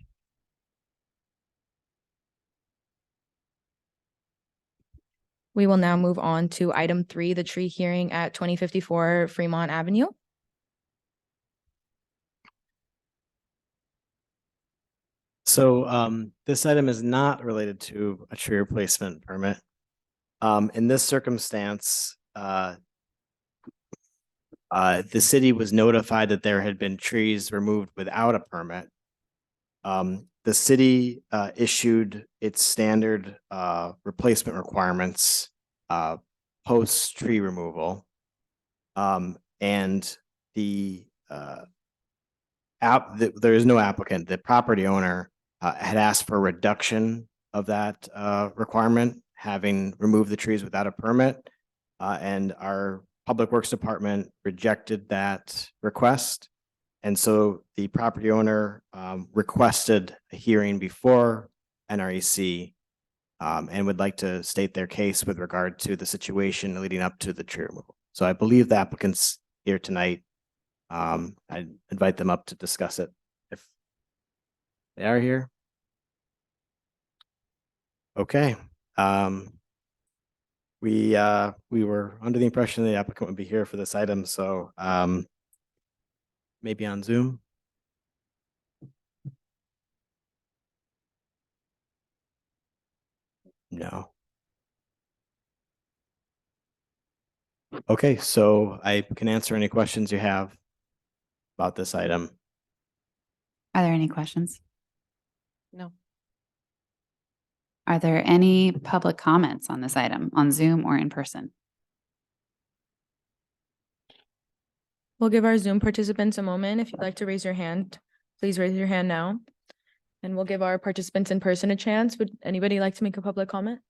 We will now move on to item 3, the tree hearing at 2054 Fremont Avenue. So this item is not related to a tree replacement permit. In this circumstance, the city was notified that there had been trees removed without a permit. The city issued its standard replacement requirements post tree removal. And there is no applicant. The property owner had asked for a reduction of that requirement, having removed the trees without a permit. And our Public Works Department rejected that request. And so the property owner requested a hearing before NREC and would like to state their case with regard to the situation leading up to the tree removal. So I believe the applicant's here tonight. I invite them up to discuss it if they are here. Okay. We were under the impression the applicant would be here for this item, so maybe on Zoom. No. Okay, so I can answer any questions you have about this item. Are there any questions? No. Are there any public comments on this item on Zoom or in person? We'll give our Zoom participants a moment. If you'd like to raise your hand, please raise your hand now. And we'll give our participants in person a chance. Would anybody like to make a public comment?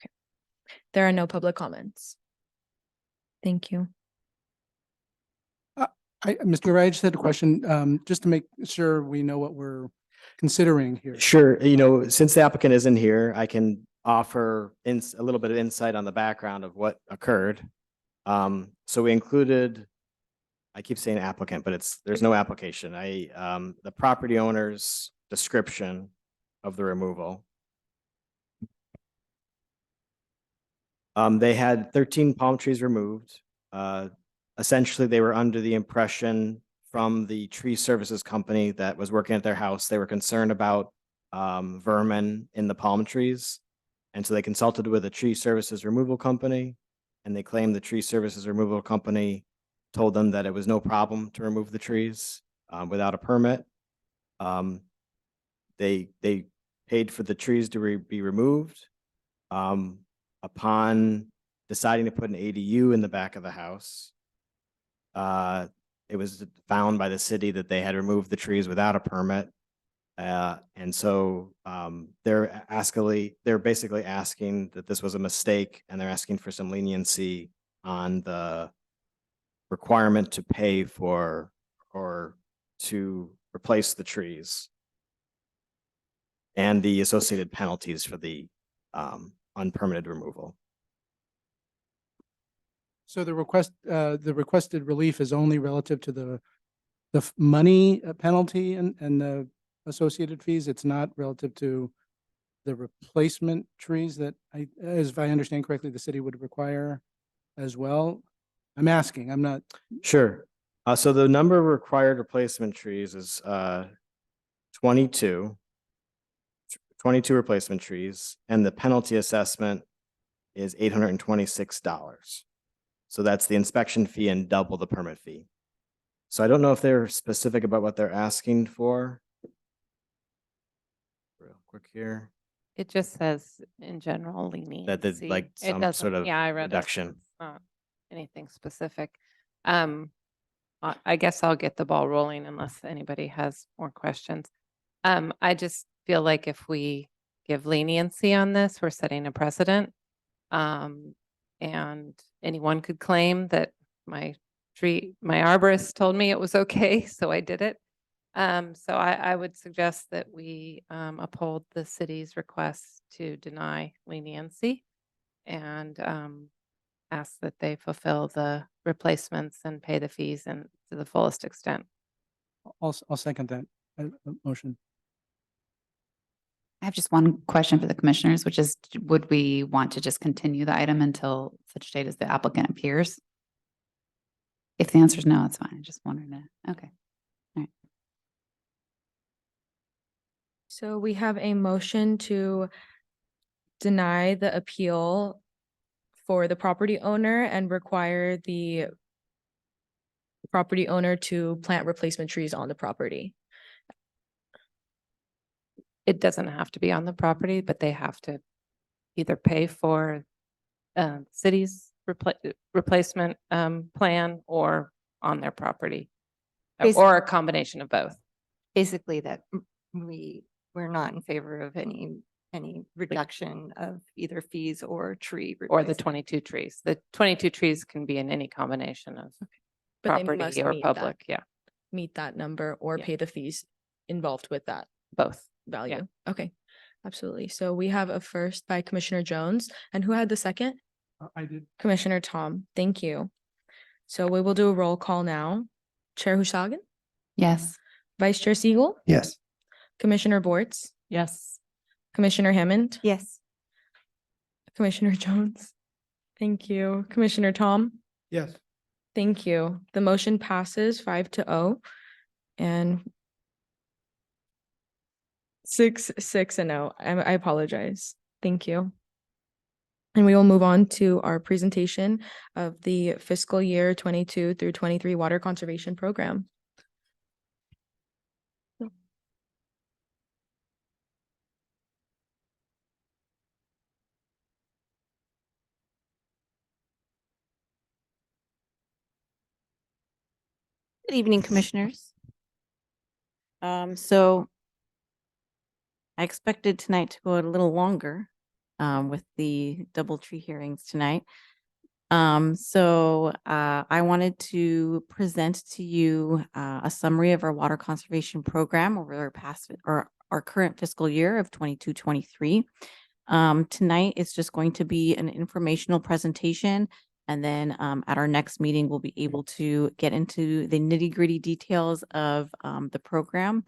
Okay. There are no public comments. Thank you. Mr. Ray, I just had a question, just to make sure we know what we're considering here. Sure, you know, since the applicant isn't here, I can offer a little bit of insight on the background of what occurred. So we included, I keep saying applicant, but there's no application. The property owner's description of the removal. They had 13 palm trees removed. Essentially, they were under the impression from the tree services company that was working at their house, they were concerned about vermin in the palm trees. And so they consulted with a tree services removal company, and they claimed the tree services removal company told them that it was no problem to remove the trees without a permit. They paid for the trees to be removed. Upon deciding to put an ADU in the back of the house, it was found by the city that they had removed the trees without a permit. And so they're basically asking that this was a mistake, and they're asking for some leniency on the requirement to pay for or to replace the trees and the associated penalties for the unpermitted removal. So the requested relief is only relative to the money penalty and the associated fees. It's not relative to the replacement trees that as if I understand correctly, the city would require as well. I'm asking, I'm not. Sure. So the number of required replacement trees is 22 replacement trees, and the penalty assessment is $826. So that's the inspection fee and double the permit fee. So I don't know if they're specific about what they're asking for. Real quick here. It just says in general leniency. That there's like It some doesn't- sort of yeah, I read it. reduction. It's not anything specific. I guess I'll get the ball rolling unless anybody has more questions. I just feel like if we give leniency on this, we're setting a precedent. And anyone could claim that my arborist told me it was okay, so I did it. So I would suggest that we uphold the city's request to deny leniency and ask that they fulfill the replacements and pay the fees and to the fullest extent. I'll second that motion. I have just one question for the commissioners, which is, would we want to just continue the item until such date as the applicant appears? If the answer is no, it's fine. I just wanted to, okay. All right. So we have a motion to deny the appeal for the property owner and require the property owner to plant replacement trees on the property. It doesn't have to be on the property, but they have to either pay for city's replacement plan or on their property, or a combination of both. Basically that we're not in favor of any reduction of either fees or tree. Or the replacement. 22 trees. The 22 trees can be in any combination of But they must property or meet that- public. Yeah, Meet that number or Yeah. pay the fees involved with that both. value. Okay, absolutely. So we have a first by Commissioner Jones, and who had the second? I did. Commissioner Tom. Thank you. So we will do a roll call now. Chair Hussagen, Yes. Vice Chair Siegel, Yes. Commissioner Bortz, Yes. Commissioner Hammond, Yes. Commissioner Jones. Thank you. Commissioner Tom. Yes. Thank you. The motion passes 5-0 and 6-0. I apologize. Thank you. And we will move on to our presentation of the fiscal year 22 through 23 water conservation program. Good evening, Commissioners. So I expected tonight to go a little longer with the double tree hearings tonight. I wanted to present to you a summary of our water conservation program over our current fiscal year of 22-23. Tonight, it's just going to be an informational presentation. And then at our next meeting, we'll be able to get into the nitty-gritty details of the program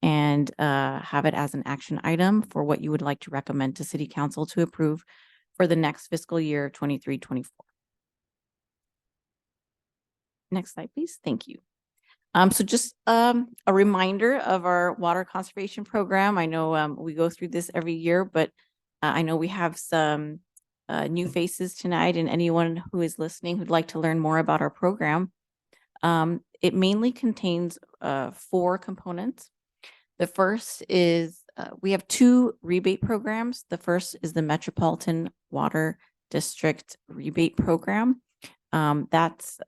and have it as an action item for what you would like to recommend to City Council to approve for the next fiscal year 23-24. Next slide, please. Thank you. So just a reminder of our water conservation program. I know we go through this every year, but I know we have some new faces tonight, and anyone who is listening who'd like to learn more about our program. It mainly contains 4 components. The first is we have 2 rebate programs. The first is the Metropolitan Water District Rebate Program. That's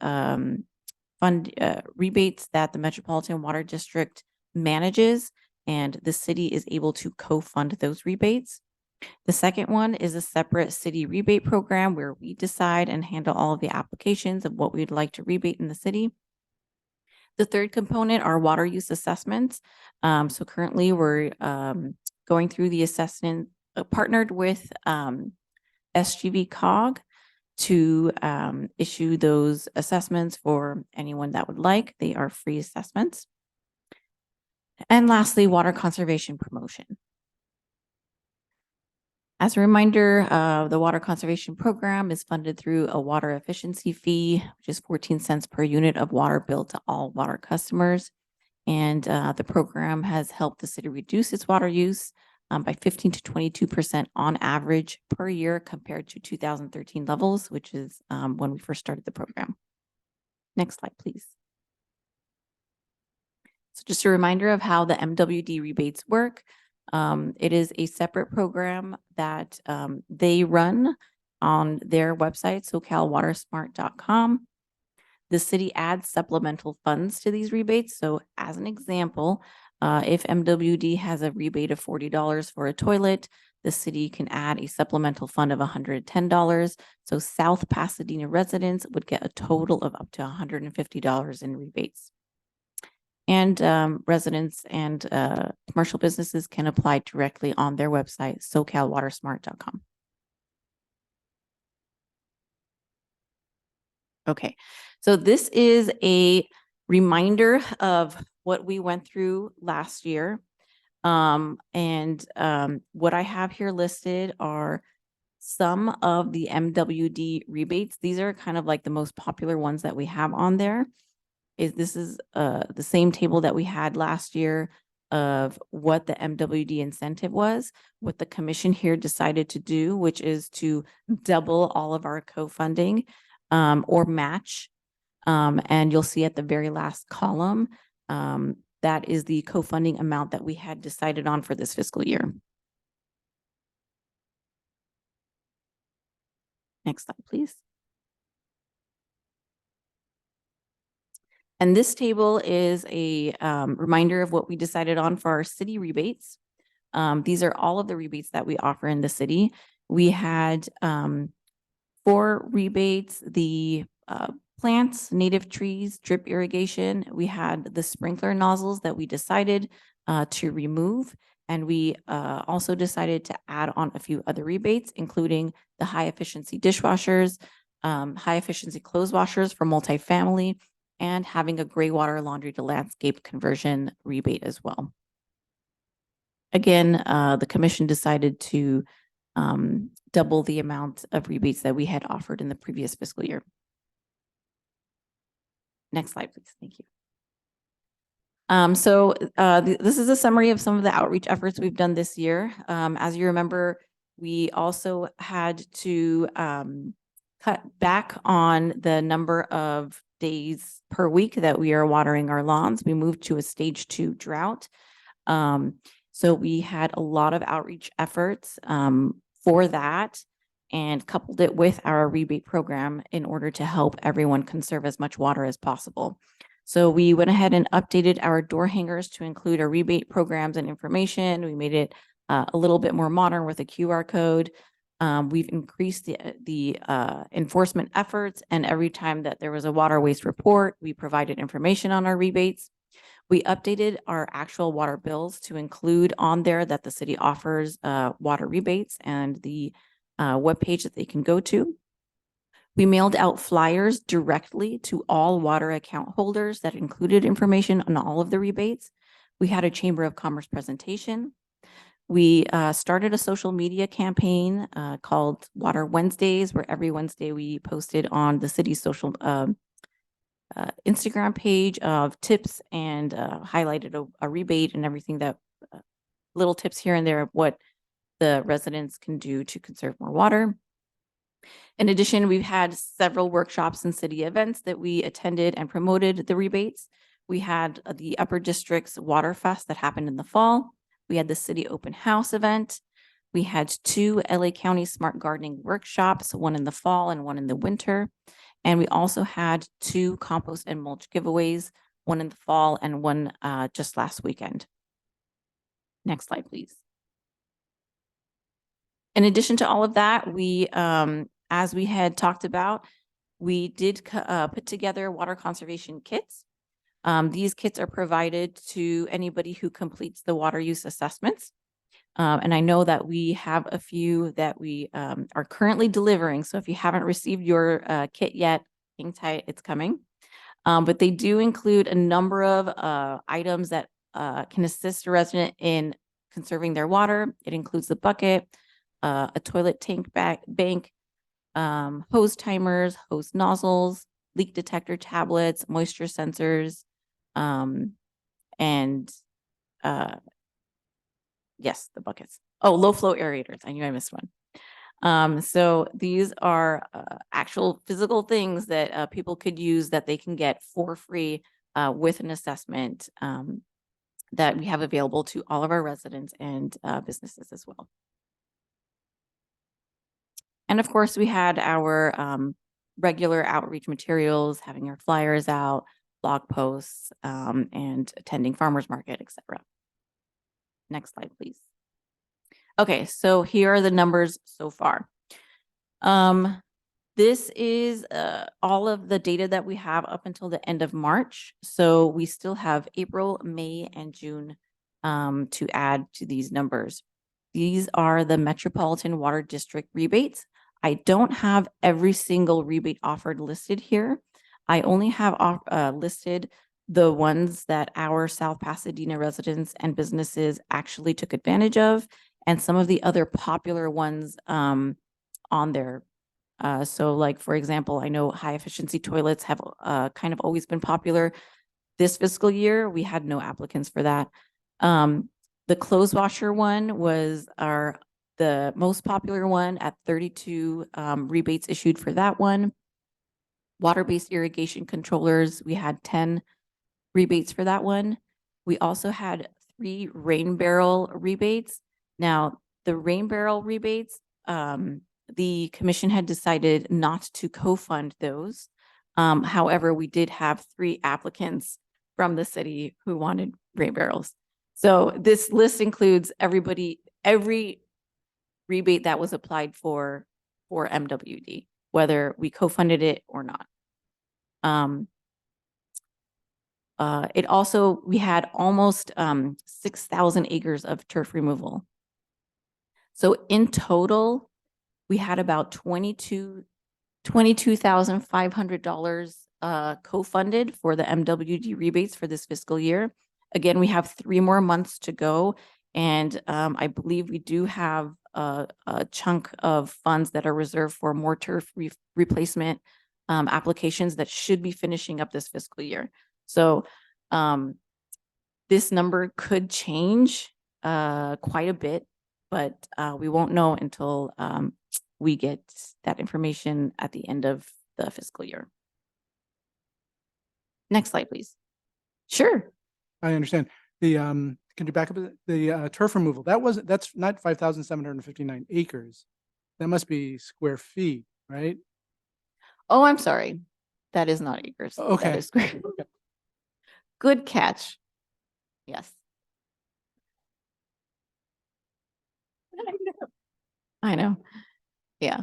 rebates that the Metropolitan Water District manages, and the city is able to co-fund those rebates. The second one is a separate city rebate program where we decide and handle all of the applications of what we'd like to rebate in the city. The third component are water use assessments. So currently we're going through the assessment, partnered with SGV COG to issue those assessments for anyone that would like. They are free assessments. And lastly, water conservation promotion. As a reminder, the water conservation program is funded through a water efficiency fee, which is 14 cents per unit of water billed to all water customers. And the program has helped the city reduce its water use by 15 to 22% on average per year compared to 2013 levels, which is when we first started the program. Next slide, please. So just a reminder of how the MWD rebates work. It is a separate program that they run on their website, SoCalWatersmart.com. The city adds supplemental funds to these rebates. So as an example, if MWD has a rebate of $40 for a toilet, the city can add a supplemental fund of $110. So South Pasadena residents would get a total of up to $150 in rebates. And residents and commercial businesses can apply directly on their website, SoCalWatersmart.com. Okay, so this is a reminder of what we went through last year. What I have here listed are some of the MWD rebates. These are kind of like the most popular ones that we have on there. This is the same table that we had last year of what the MWD incentive was. What the commission here decided to do, which is to double all of our co-funding or match. And you'll see at the very last column, that is the co-funding amount that we had decided on for this fiscal year. Next slide, please. And this table is a reminder of what we decided on for our city rebates. These are all of the rebates that we offer in the city. We had 4 rebates, the plants, native trees, drip irrigation. We had the sprinkler nozzles that we decided to remove. And we also decided to add on a few other rebates, including the high efficiency dishwashers, high efficiency clothes washers for multifamily, and having a gray water laundry to landscape conversion rebate as well. Again, the commission decided to double the amount of rebates that we had offered in the previous fiscal year. Next slide, please. Thank you. This is a summary of some of the outreach efforts we've done this year. As you remember, we also had to cut back on the number of days per week that we are watering our lawns. We moved to a stage 2 drought. So we had a lot of outreach efforts for that and coupled it with our rebate program in order to help everyone conserve as much water as possible. So we went ahead and updated our door hangers to include our rebate programs and information. We made it a little bit more modern with a QR code. We've increased the enforcement efforts, and every time that there was a water waste report, we provided information on our rebates. We updated our actual water bills to include on there that the city offers water rebates and the webpage that they can go to. We mailed out flyers directly to all water account holders that included information on all of the rebates. We had a Chamber of Commerce presentation. We started a social media campaign called Water Wednesdays, where every Wednesday we posted on the city's social Instagram page of tips and highlighted a rebate and everything that little tips here and there of what the residents can do to conserve more water. In addition, we've had several workshops and city events that we attended and promoted the rebates. We had the Upper District's Water Fest that happened in the fall. We had the City Open House event. We had 2 LA County Smart Gardening workshops, one in the fall and one in the winter. And we also had 2 compost and mulch giveaways, one in the fall and one just last weekend. Next slide, please. In addition to all of that, we, as we had talked about, we did put together water conservation kits. These kits are provided to anybody who completes the water use assessments. And I know that we have a few that we are currently delivering. So if you haven't received your kit yet, hang tight, it's coming. But they do include a number of items that can assist a resident in conserving their water. It includes the bucket, a toilet tank bank, hose timers, hose nozzles, leak detector tablets, moisture sensors, and yes, the buckets. Oh, low flow aerators. I knew I missed one. So these are actual physical things that people could use that they can get for free with an assessment that we have available to all of our residents and businesses as well. And of course, we had our regular outreach materials, having our flyers out, blog posts, and attending farmers market, etc. Next slide, please. Okay, so here are the numbers so far. This is all of the data that we have up until the end of March. So we still have April, May, and June to add to these numbers. These are the Metropolitan Water District rebates. I don't have every single rebate offered listed here. I only have listed the ones that our South Pasadena residents and businesses actually took advantage of, and some of the other popular ones on there. So like, for example, I know high efficiency toilets have kind of always been popular. This fiscal year, we had no applicants for that. The clothes washer one was the most popular one at 32 rebates issued for that one. Water-based irrigation controllers, we had 10 rebates for that one. We also had 3 rain barrel rebates. Now, the rain barrel rebates, the commission had decided not to co-fund those. However, we did have 3 applicants from the city who wanted rain barrels. So this list includes every rebate that was applied for MWD, whether we co-funded it or not. We had almost 6,000 acres of turf removal. So in total, we had about $22,500 co-funded for the MWD rebates for this fiscal year. Again, we have 3 more months to go. And I believe we do have a chunk of funds that are reserved for more turf replacement applications that should be finishing up this fiscal year. So this number could change quite a bit, but we won't know until we get that information at the end of the fiscal year. Next slide, please. Sure. I understand. Can you back up the turf removal? That's not 5,759 acres. That must be square feet, right? Oh, I'm sorry. That is not acres. That Okay. is square. Good catch. Yes. I know. Yeah.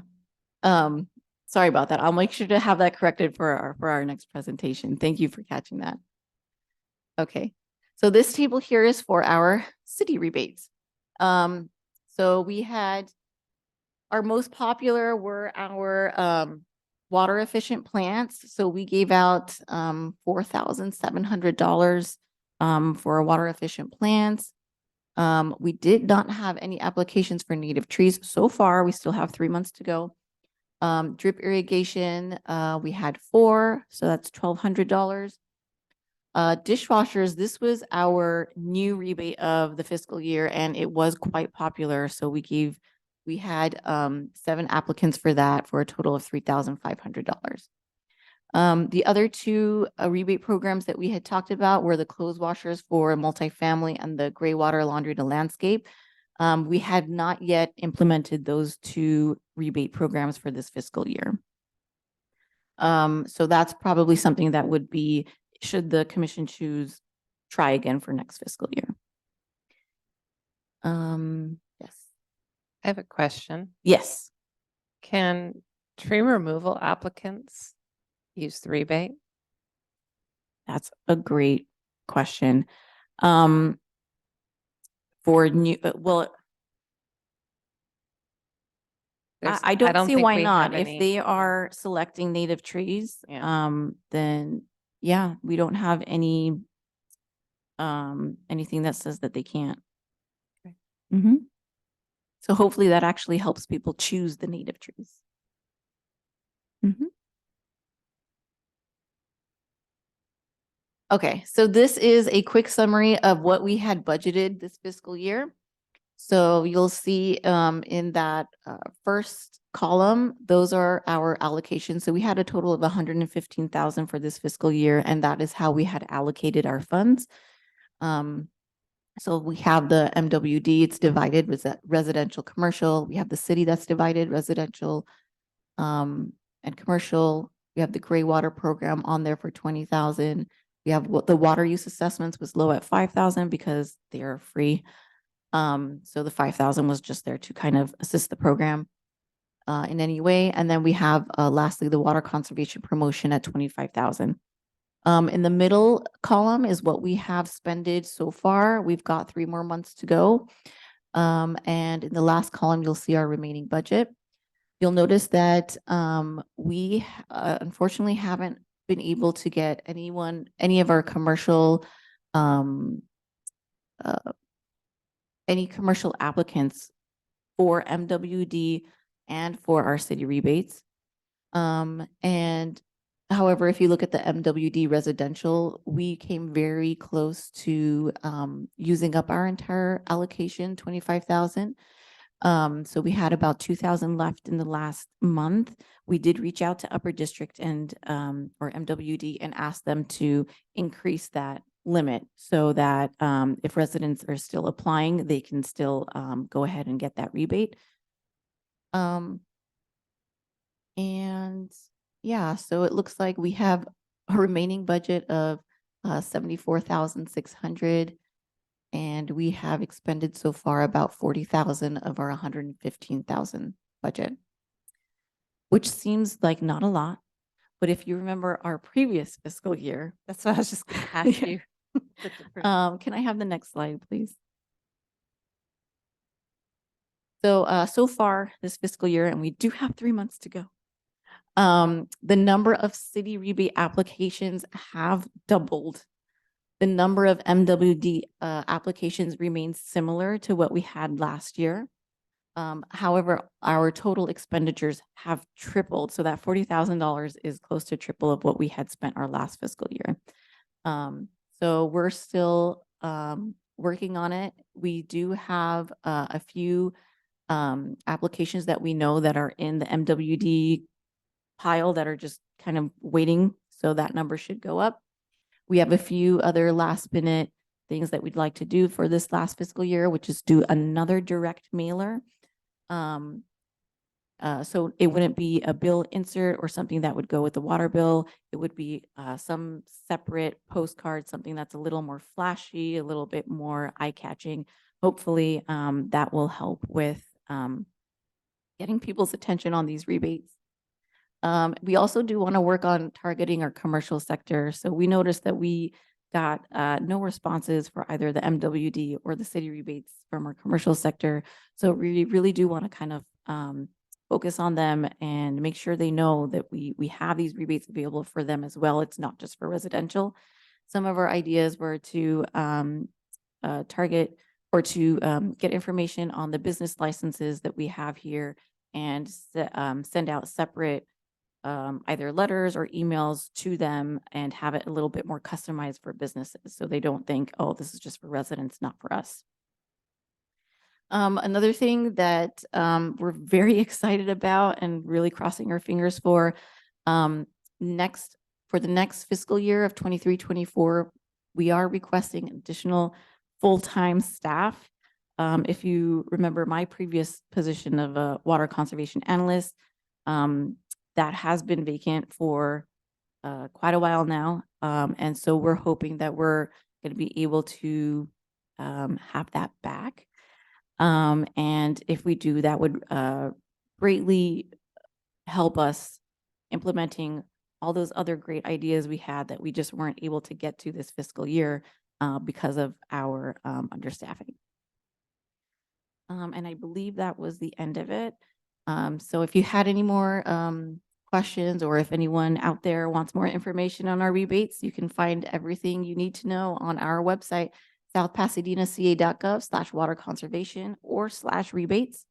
Sorry about that. I'll make sure to have that corrected for our next presentation. Thank you for catching that. Okay. So this table here is for our city rebates. So we had our most popular were our water efficient plants. So we gave out $4,700 for our water efficient plants. We did not have any applications for native trees so far. We still have 3 months to go. Drip irrigation, we had 4, so that's $1,200. Dishwashers, this was our new rebate of the fiscal year, and it was quite popular. So we had 7 applicants for that for a total of $3,500. The other 2 rebate programs that we had talked about were the clothes washers for multifamily and the gray water laundry to landscape. We had not yet implemented those 2 rebate programs for this fiscal year. So that's probably something that would be, should the commission choose, try again for next fiscal year. Yes. I have a question. Yes. Can tree removal applicants use the rebate? That's a great question. For new, well, I don't see think why we not. have If any- they yeah. are selecting native trees, Yeah. then yeah, we don't have any anything that says that they can't. Okay. So hopefully that actually helps people choose the native trees. Okay, so this is a quick summary of what we had budgeted this fiscal year. So you'll see in that first column, those are our allocations. So we had a total of 115,000 for this fiscal year, and that is how we had allocated our funds. So we have the MWD, it's divided residential, commercial. We have the city that's divided residential and commercial. We have the gray water program on there for 20,000. We have what the water use assessments was low at 5,000 because they are free. So the 5,000 was just there to kind of assist the program in any way. And then we have lastly, the water conservation promotion at 25,000. In the middle column is what we have spended so far. We've got 3 more months to go. And in the last column, you'll see our remaining budget. You'll notice that we unfortunately haven't been able to get any of our commercial any commercial applicants for MWD and for our city rebates. And however, if you look at the MWD residential, we came very close to using up our entire allocation, 25,000. So we had about 2,000 left in the last month. We did reach out to Upper District and or MWD and ask them to increase that limit so that if residents are still applying, they can still go ahead and get that rebate. And yeah, so it looks like we have a remaining budget of 74,600. And we have expended so far about 40,000 of our 115,000 budget, which seems like not a lot. But if you remember our previous fiscal year, That's what I was just going to ask Yeah. you. The difference. can I have the next slide, please? So, so far this fiscal year, and we do have 3 months to go. The number of city rebate applications have doubled. The number of MWD applications remains similar to what we had last year. However, our total expenditures have tripled. So that $40,000 is close to triple of what we had spent our last fiscal year. So we're still working on it. We do have a few applications that we know that are in the MWD pile that are just kind of waiting. So that number should go up. We have a few other last minute things that we'd like to do for this last fiscal year, which is do another direct mailer. So it wouldn't be a bill insert or something that would go with the water bill. It would be some separate postcard, something that's a little more flashy, a little bit more eye-catching. Hopefully, that will help with getting people's attention on these rebates. We also do want to work on targeting our commercial sector. So we noticed that we got no responses for either the MWD or the city rebates from our commercial sector. So we really do want to kind of focus on them and make sure they know that we have these rebates available for them as well. It's not just for residential. Some of our ideas were to target or to get information on the business licenses that we have here and send out separate either letters or emails to them and have it a little bit more customized for businesses. So they don't think, oh, this is just for residents, not for us. Another thing that we're very excited about and really crossing our fingers for the next fiscal year of 23-24, we are requesting additional full-time staff. If you remember my previous position of a water conservation analyst, that has been vacant for quite a while now. And so we're hoping that we're going to be able to have that back. And if we do, that would greatly help us implementing all those other great ideas we had that we just weren't able to get to this fiscal year because of our understaffing. And I believe that was the end of it. So if you had any more questions or if anyone out there wants more information on our rebates, you can find everything you need to know on our website, southpasadenaca.gov/water conservation or /rebates.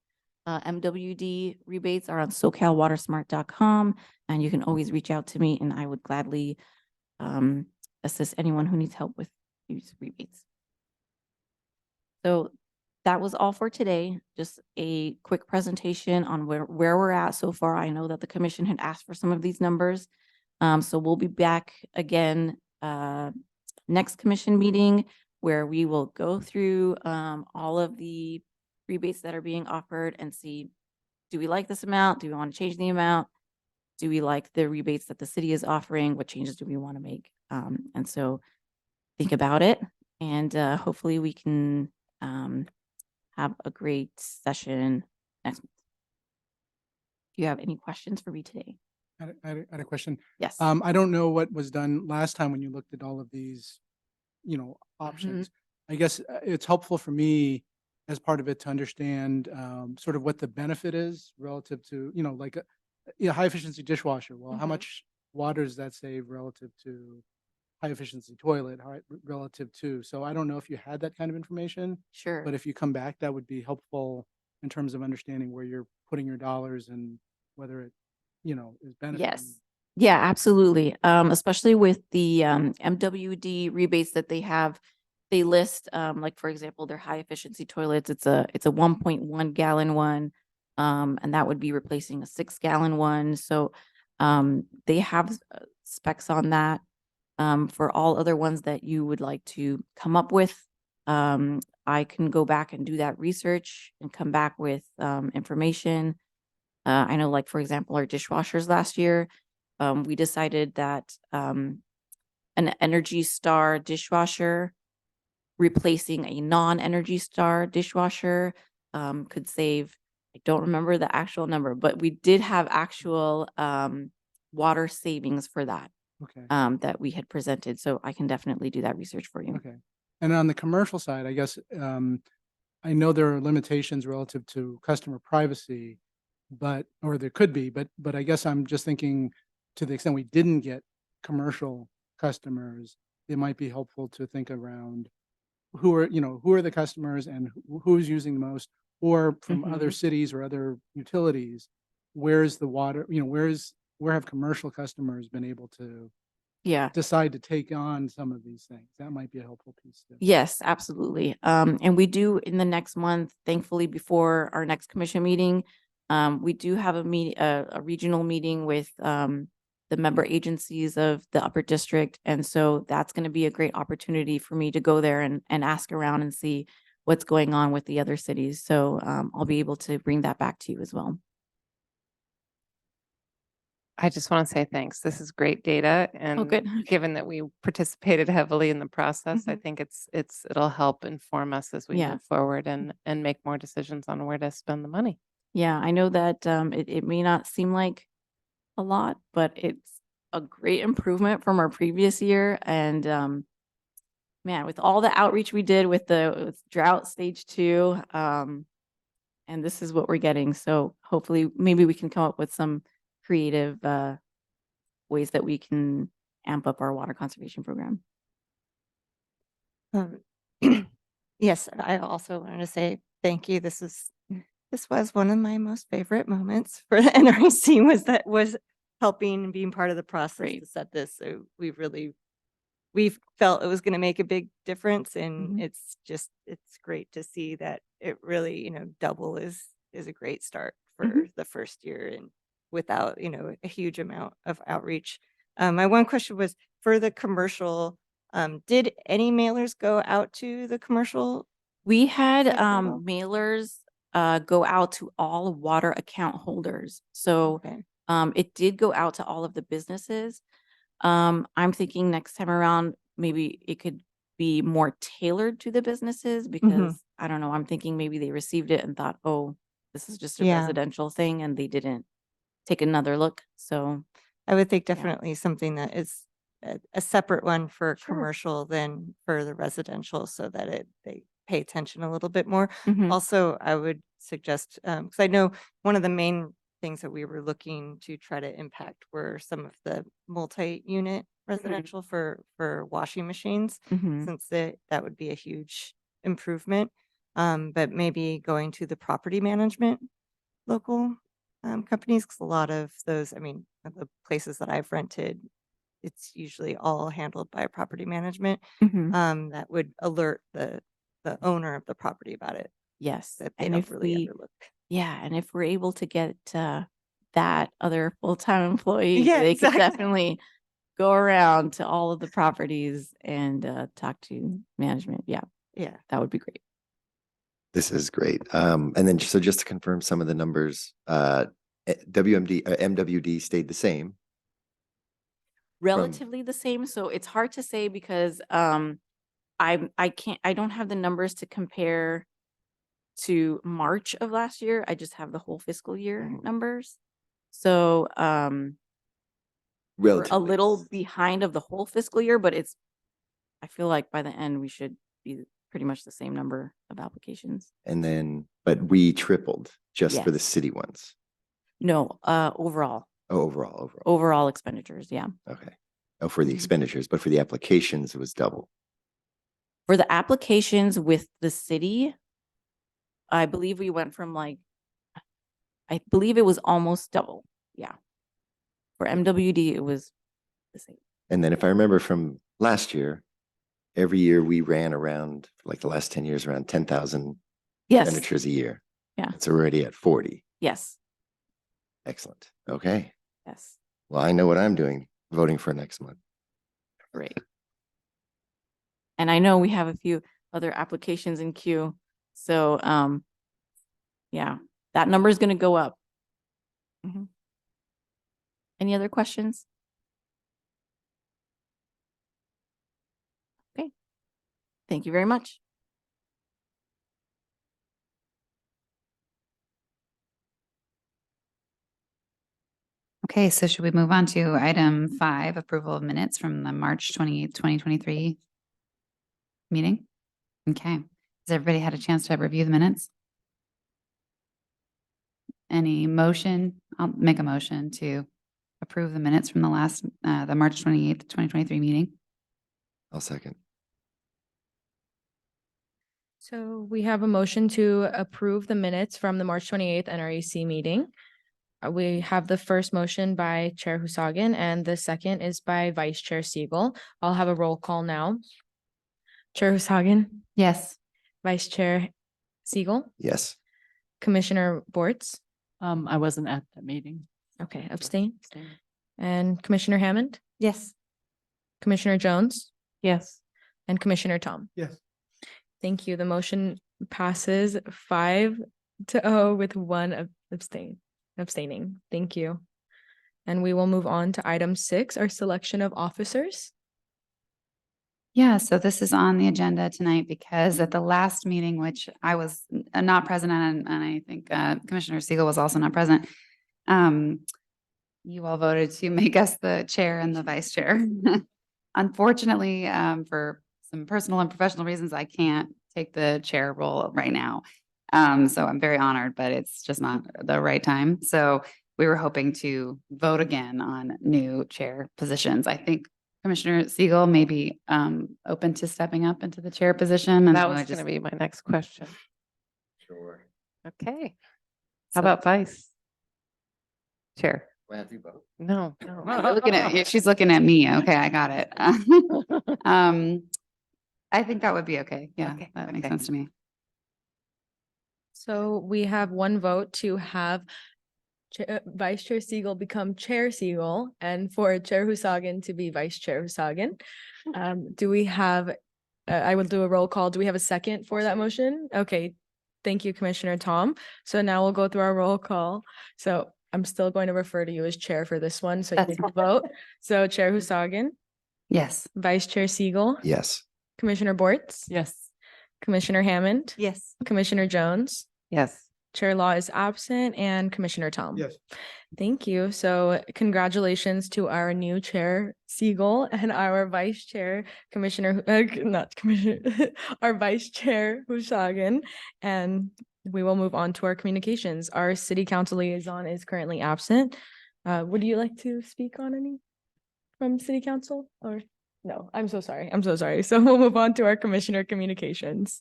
MWD rebates are on SoCalWatersmart.com, and you can always reach out to me and I would gladly assist anyone who needs help with these rebates. So that was all for today. Just a quick presentation on where we're at so far. I know that the commission had asked for some of these numbers. So we'll be back again next commission meeting where we will go through all of the rebates that are being offered and see, do we like this amount? Do we want to change the amount? Do we like the rebates that the city is offering? What changes do we want to make? And so think about it and hopefully we can have a great session next month. Do you have any questions for me today? I had a question. Yes. I don't know what was done last time when you looked at all of these, options. I guess it's helpful for me as part of it to understand sort of what the benefit is relative to, like a high efficiency dishwasher. Well, how much water does that save relative to high efficiency toilet relative to? So I don't know if you had that kind of information. Sure. But if you come back, that would be helpful in terms of understanding where you're putting your dollars and whether it, is benefiting. Yes. Yeah, absolutely. Especially with the MWD rebates that they have, they list like for example, their high efficiency toilets. It's a 1.1 gallon one, and that would be replacing a 6 gallon one. So they have specs on that. For all other ones that you would like to come up with, I can go back and do that research and come back with information. I know, like, for example, our dishwashers last year, we decided that an Energy Star dishwasher replacing a non-Energy Star dishwasher could save, I don't remember the actual number, but we did have actual water savings for that. Okay. That we had presented. So I can definitely do that research for you. Okay. And on the commercial side, I guess, I know there are limitations relative to customer privacy, or there could be, but I guess I'm just thinking to the extent we didn't get commercial customers, it might be helpful to think around who are, who are the customers and who's using the most, or from other Mhm. cities or other utilities, where's the water, where have commercial customers been able to Yeah. decide to take on some of these things? That might be a helpful piece too. Yes, absolutely. And we do in the next month, thankfully, before our next commission meeting, we do have a regional meeting with, the member agencies of the upper district. And so that's going to be a great opportunity for me to go there and ask around and see what's going on with the other cities. So, I'll be able to bring that back to you as well. I just want to say thanks. This is great data, and good. given that we participated heavily in the process, I Mhm. think it'll help inform us as we Yeah. move forward and make more decisions on where to spend the money. Yeah, I know that, it may not seem like a lot, but it's a great improvement from our previous year. And, man, with all the outreach we did with with drought stage 2, and this is what we're getting. So hopefully maybe we can come up with some creative, ways that we can amp up our water conservation program. Um, Yes, I also wanted to say thank you. This was one of my most favorite moments for the NRC was helping and being part of the process Great. to set this. So we felt it was going to make a big difference, and Mhm. it's great to see that it really, double is a great start for Mhm. the first year, and without, a huge amount of outreach. My one question was for the commercial, did any mailers go out to the commercial? We had, sector at all? mailers, go out to all water account holders. So, Okay. it did go out to all of the businesses. I'm thinking next time around, maybe it could be more tailored to the businesses because I don't know, I'm thinking maybe they received it and thought, oh, this is just a Yeah. residential thing, and they didn't take another look. So, I would think Yeah. definitely something that is a separate one for Sure. commercial than for the residential, so that they pay attention a little bit more. Mhm. Also, I would suggest, because I know one of the main things that we were looking to try to impact were some of the multi-unit residential for washing machines, Mhm. since that would be a huge improvement. But maybe going to the property management local companies, because a lot of those, I mean, the places that I've rented, it's usually all handled by property management, Mhm. that would alert the owner of the property about it, Yes. that they And don't if really we, overlook. yeah, and if we're able to get, that other full-time employee, Yeah, they could exactly. definitely go around to all of the properties and, talk to management. Yeah, Yeah. that would be great. This is great. And then, so just to confirm some of the numbers, MWD stayed the same. Relatively the same. So it's hard to say because, I don't have the numbers to compare to March of last year. I just have the whole fiscal year numbers. So, we're a Relatively. little behind of the whole fiscal year, but I feel like by the end, we should be pretty much the same number of applications. And then, but we tripled just for the Yes. city ones. No, overall, Oh, overall. overall expenditures. Yeah. Okay. Oh, for the Mhm. expenditures, but for the applications, it was double. For the applications with the city, I believe we went from I believe it was almost double. Yeah. For MWD, it was the same. And then if I remember from last year, every year we ran around, like the last 10 years, around 10,000 Yes. expenditures a year. Yeah. It's already at 40. Yes. Excellent. Okay. Yes. Well, I know what I'm doing, voting for next month. Great. And I know we have a few other applications in queue. So, yeah, that number is going to go up. Mhm. Any other questions? Okay. Thank you very much. Okay, so should we move on to item 5, approval of minutes from the March 28th, 2023 meeting? Okay. Has everybody had a chance to review the minutes? Any motion? I'll make a motion to approve the minutes from the the March 28th, 2023 meeting. I'll second. So we have a motion to approve the minutes from the March 28th NREC meeting. We have the first motion by Chair Husagan and the second is by Vice Chair Siegel. I'll have a roll call now. Chair Husagan, Yes. Vice Chair Siegel, Yes. Commissioner Bortz. I wasn't at that meeting. Okay, abstain. Abstain. And Commissioner Hammond, Yes. Commissioner Jones, Yes. and Commissioner Tom. Yes. Thank you. The motion passes 5-0 with one abstaining. Thank you. And we will move on to item 6, our selection of officers. Yeah, so this is on the agenda tonight because at the last meeting, which I was not present and I think Commissioner Siegel was also not present, you all voted to make us the chair and the vice chair. Unfortunately, for some personal and professional reasons, I can't take the chair role right now. So I'm very honored, but it's just not the right time. So we were hoping to vote again on new chair positions. I think Commissioner Siegel may be open to stepping up into the chair position. And That so was I going to just- be my next question. Sure. Okay. So- How about vice? Chair? Do I have to vote? No, You're no. looking at, she's looking at me. Okay, I got it. I think that would be okay. Yeah, Okay, that makes okay. sense to me. So we have one vote to have Vice Chair Siegel become Chair Siegel and for Chair Husagan to be Vice Chair Husagan. Do we have, I will do a roll call. Do we have a second for that motion? Okay. Thank you, Commissioner Tom. So now we'll go through our roll call. So I'm still going to refer to you as chair for this one, so you That's can vote. So Chair Husagan, Yes. Vice Chair Siegel, Yes. Commissioner Bortz, Yes. Commissioner Hammond, Yes. Commissioner Jones, Yes. Chair Law is absent, and Commissioner Tom. Yes. Thank you. So congratulations to our new Chair Siegel and our Vice Chair Commissioner, not Commissioner, our Vice Chair Husagan. And we will move on to our communications. Our City Council liaison is currently absent. Would you like to speak on any from City Council or? No, I'm so sorry. I'm so sorry. So we'll move on to our Commissioner communications.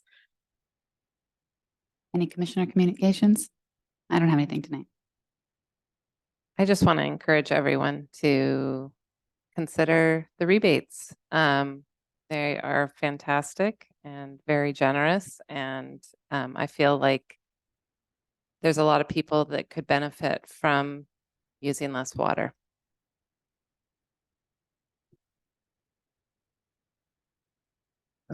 Any commissioner communications? I don't have anything tonight. I just want to encourage everyone to consider the rebates. They are fantastic and very generous. And I feel like there's a lot of people that could benefit from using less water.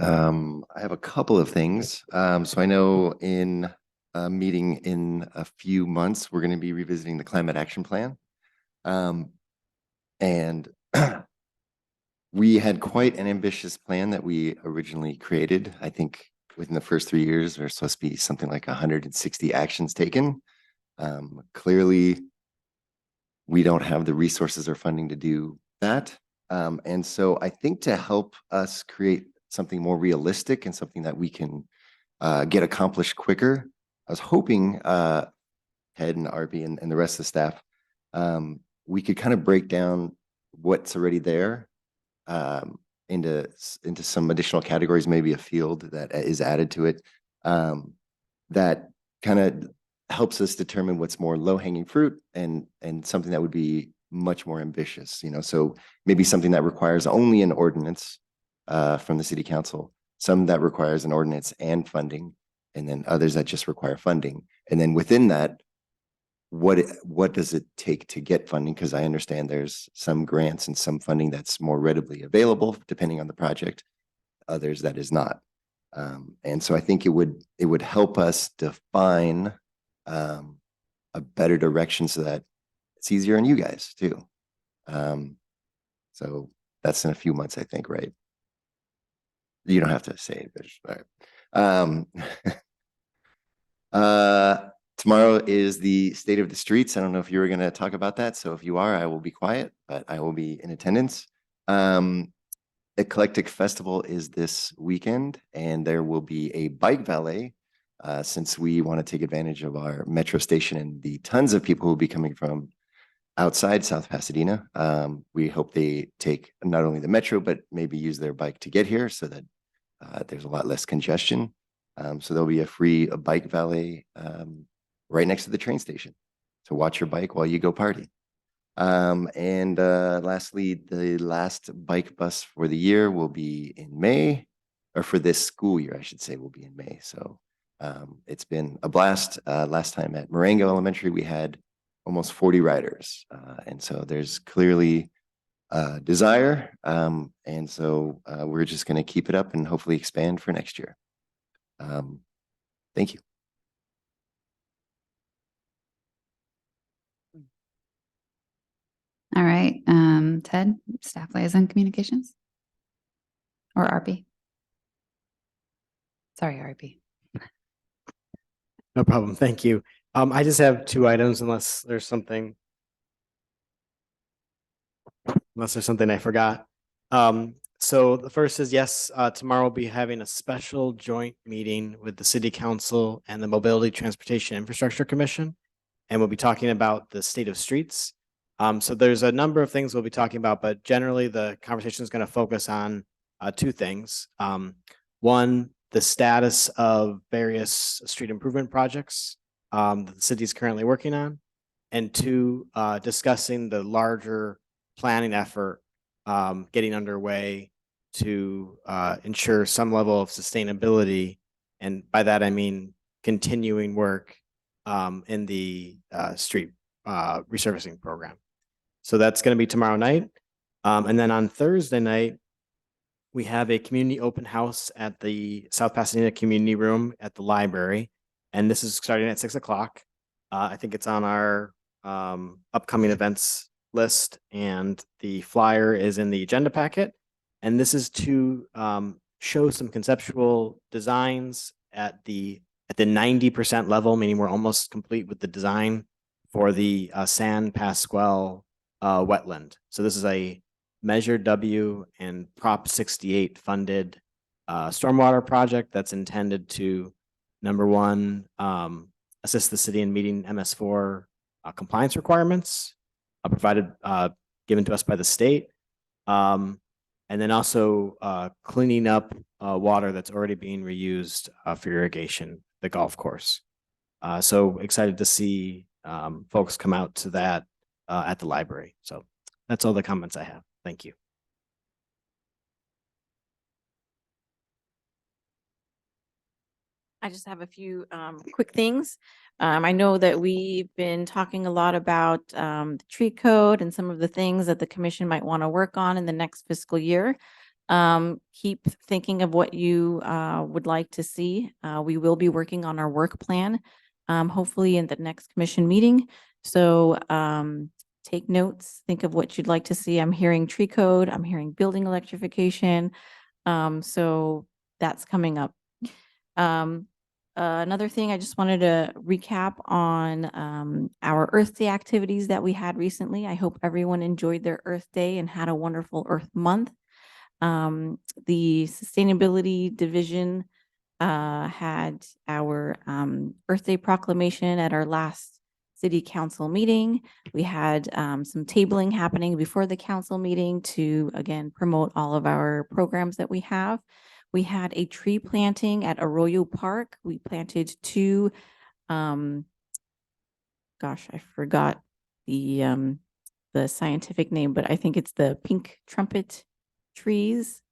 I have a couple of things. So I know in a meeting in a few months, we're going to be revisiting the climate action plan. And we had quite an ambitious plan that we originally created. I think within the first 3 years, there's supposed to be something like 160 actions taken. Clearly, we don't have the resources or funding to do that. And so I think to help us create something more realistic and something that we can get accomplished quicker, I was hoping Ted and Arby and the rest of the staff, we could kind of break down what's already there into some additional categories, maybe a field that is added to it, that kind of helps us determine what's more low-hanging fruit and something that would be much more ambitious, you know, so maybe something that requires only an ordinance from the city council, some that requires an ordinance and funding, and then others that just require funding. And then within that, what does it take to get funding? Because I understand there's some grants and some funding that's more readily available depending on the project, others that is not. And so I think it would help us define a better direction so that it's easier on you guys too. So that's in a few months, I think, right? You don't have to say it, but all right. Tomorrow is the state of the streets. I don't know if you were going to talk about that. So if you are, I will be quiet, but I will be in attendance. Eclectic Festival is this weekend, and there will be a bike valet since we want to take advantage of our metro station and the tons of people who will be coming from outside South Pasadena. We hope they take not only the metro, but maybe use their bike to get here so that there's a lot less congestion. So there'll be a free bike valet right next to the train station to watch your bike while you go party. And lastly, the last bike bus for the year will be in May, or for this school year, I should say, will be in May. So it's been a blast. Last time at Marengo Elementary, we had almost 40 riders. And so there's clearly desire. And so we're just going to keep it up and hopefully expand for next year. Thank you. All right, Ted, staff liaison communications? Or RP? Sorry, RP. No problem. Thank you. I just have 2 items unless there's something I forgot. So the first is, yes, tomorrow we'll be having a special joint meeting with the City Council and the Mobility Transportation Infrastructure Commission. And we'll be talking about the state of streets. So there's a number of things we'll be talking about, but generally the conversation is going to focus on 2 things. One, the status of various street improvement projects that the city is currently working on. And 2, discussing the larger planning effort getting underway to ensure some level of sustainability. And by that, I mean continuing work in the street resurfacing program. So that's going to be tomorrow night. And then on Thursday night, we have a community open house at the South Pasadena Community Room at the library. And this is starting at 6 o'clock. I think it's on our upcoming events list, and the flyer is in the agenda packet. And this is to show some conceptual designs at the 90% level, meaning we're almost complete with the design for the San Pasqual wetland. So this is a Measure W and Prop 68 funded stormwater project that's intended to, number one, assist the city in meeting MS4 compliance requirements provided given to us by the state, and then also cleaning up water that's already being reused for irrigation, the golf course. So excited to see folks come out to that at the library. So that's all the comments I have. Thank you. I just have a few quick things. I know that we've been talking a lot about the tree code and some of the things that the commission might want to work on in the next fiscal year. Keep thinking of what you would like to see. We will be working on our work plan, hopefully in the next commission meeting. So take notes, think of what you'd like to see. I'm hearing tree code, I'm hearing building electrification. So that's coming up. Another thing, I just wanted to recap on our Earth Day activities that we had recently. I hope everyone enjoyed their Earth Day and had a wonderful Earth Month. The Sustainability Division had our Earth Day proclamation at our last City Council meeting. We had some tabling happening before the council meeting to, again, promote all of our programs that we have. We had a tree planting at Arroyo Park. We planted 2, gosh, I forgot the scientific name, but I think it's the pink trumpet trees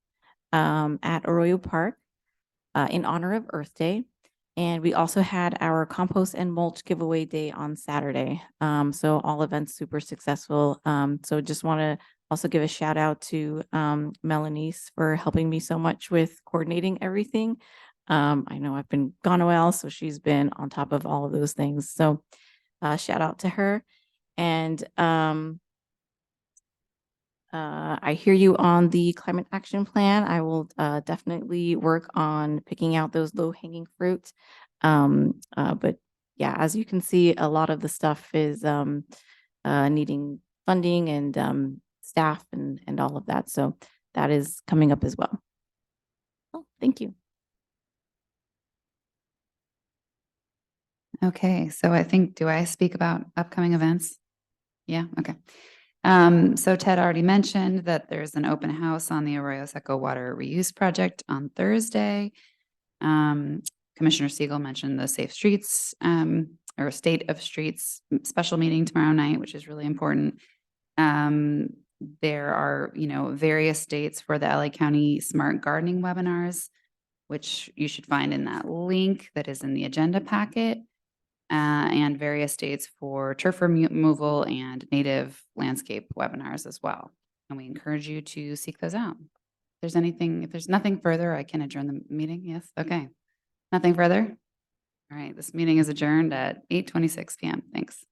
at Arroyo Park in honor of Earth Day. And we also had our compost and mulch giveaway day on Saturday. So all events super successful. So just want to also give a shout out to Melanice for helping me so much with coordinating everything. I know I've been gone a while, so she's been on top of all of those things. So shout out to her. And I hear you on the climate action plan. I will definitely work on picking out those low hanging fruits. But yeah, as you can see, a lot of the stuff is needing funding and staff and all of that. So that is coming up as well. Oh, thank you. Okay, so I think, do I speak about upcoming events? Yeah, okay. So Ted already mentioned that there's an open house on the Arroyo Seco Water Reuse Project on Thursday. Commissioner Siegel mentioned the Safe Streets, or State of Streets special meeting tomorrow night, which is really important. There are, various dates for the LA County Smart Gardening webinars, which you should find in that link that is in the agenda packet, and various dates for turf removal and native landscape webinars as well. And we encourage you to seek those out. If there's nothing further, I can adjourn the meeting. Yes, okay. Nothing further? All right, this meeting is adjourned at 8:26 PM. Thanks.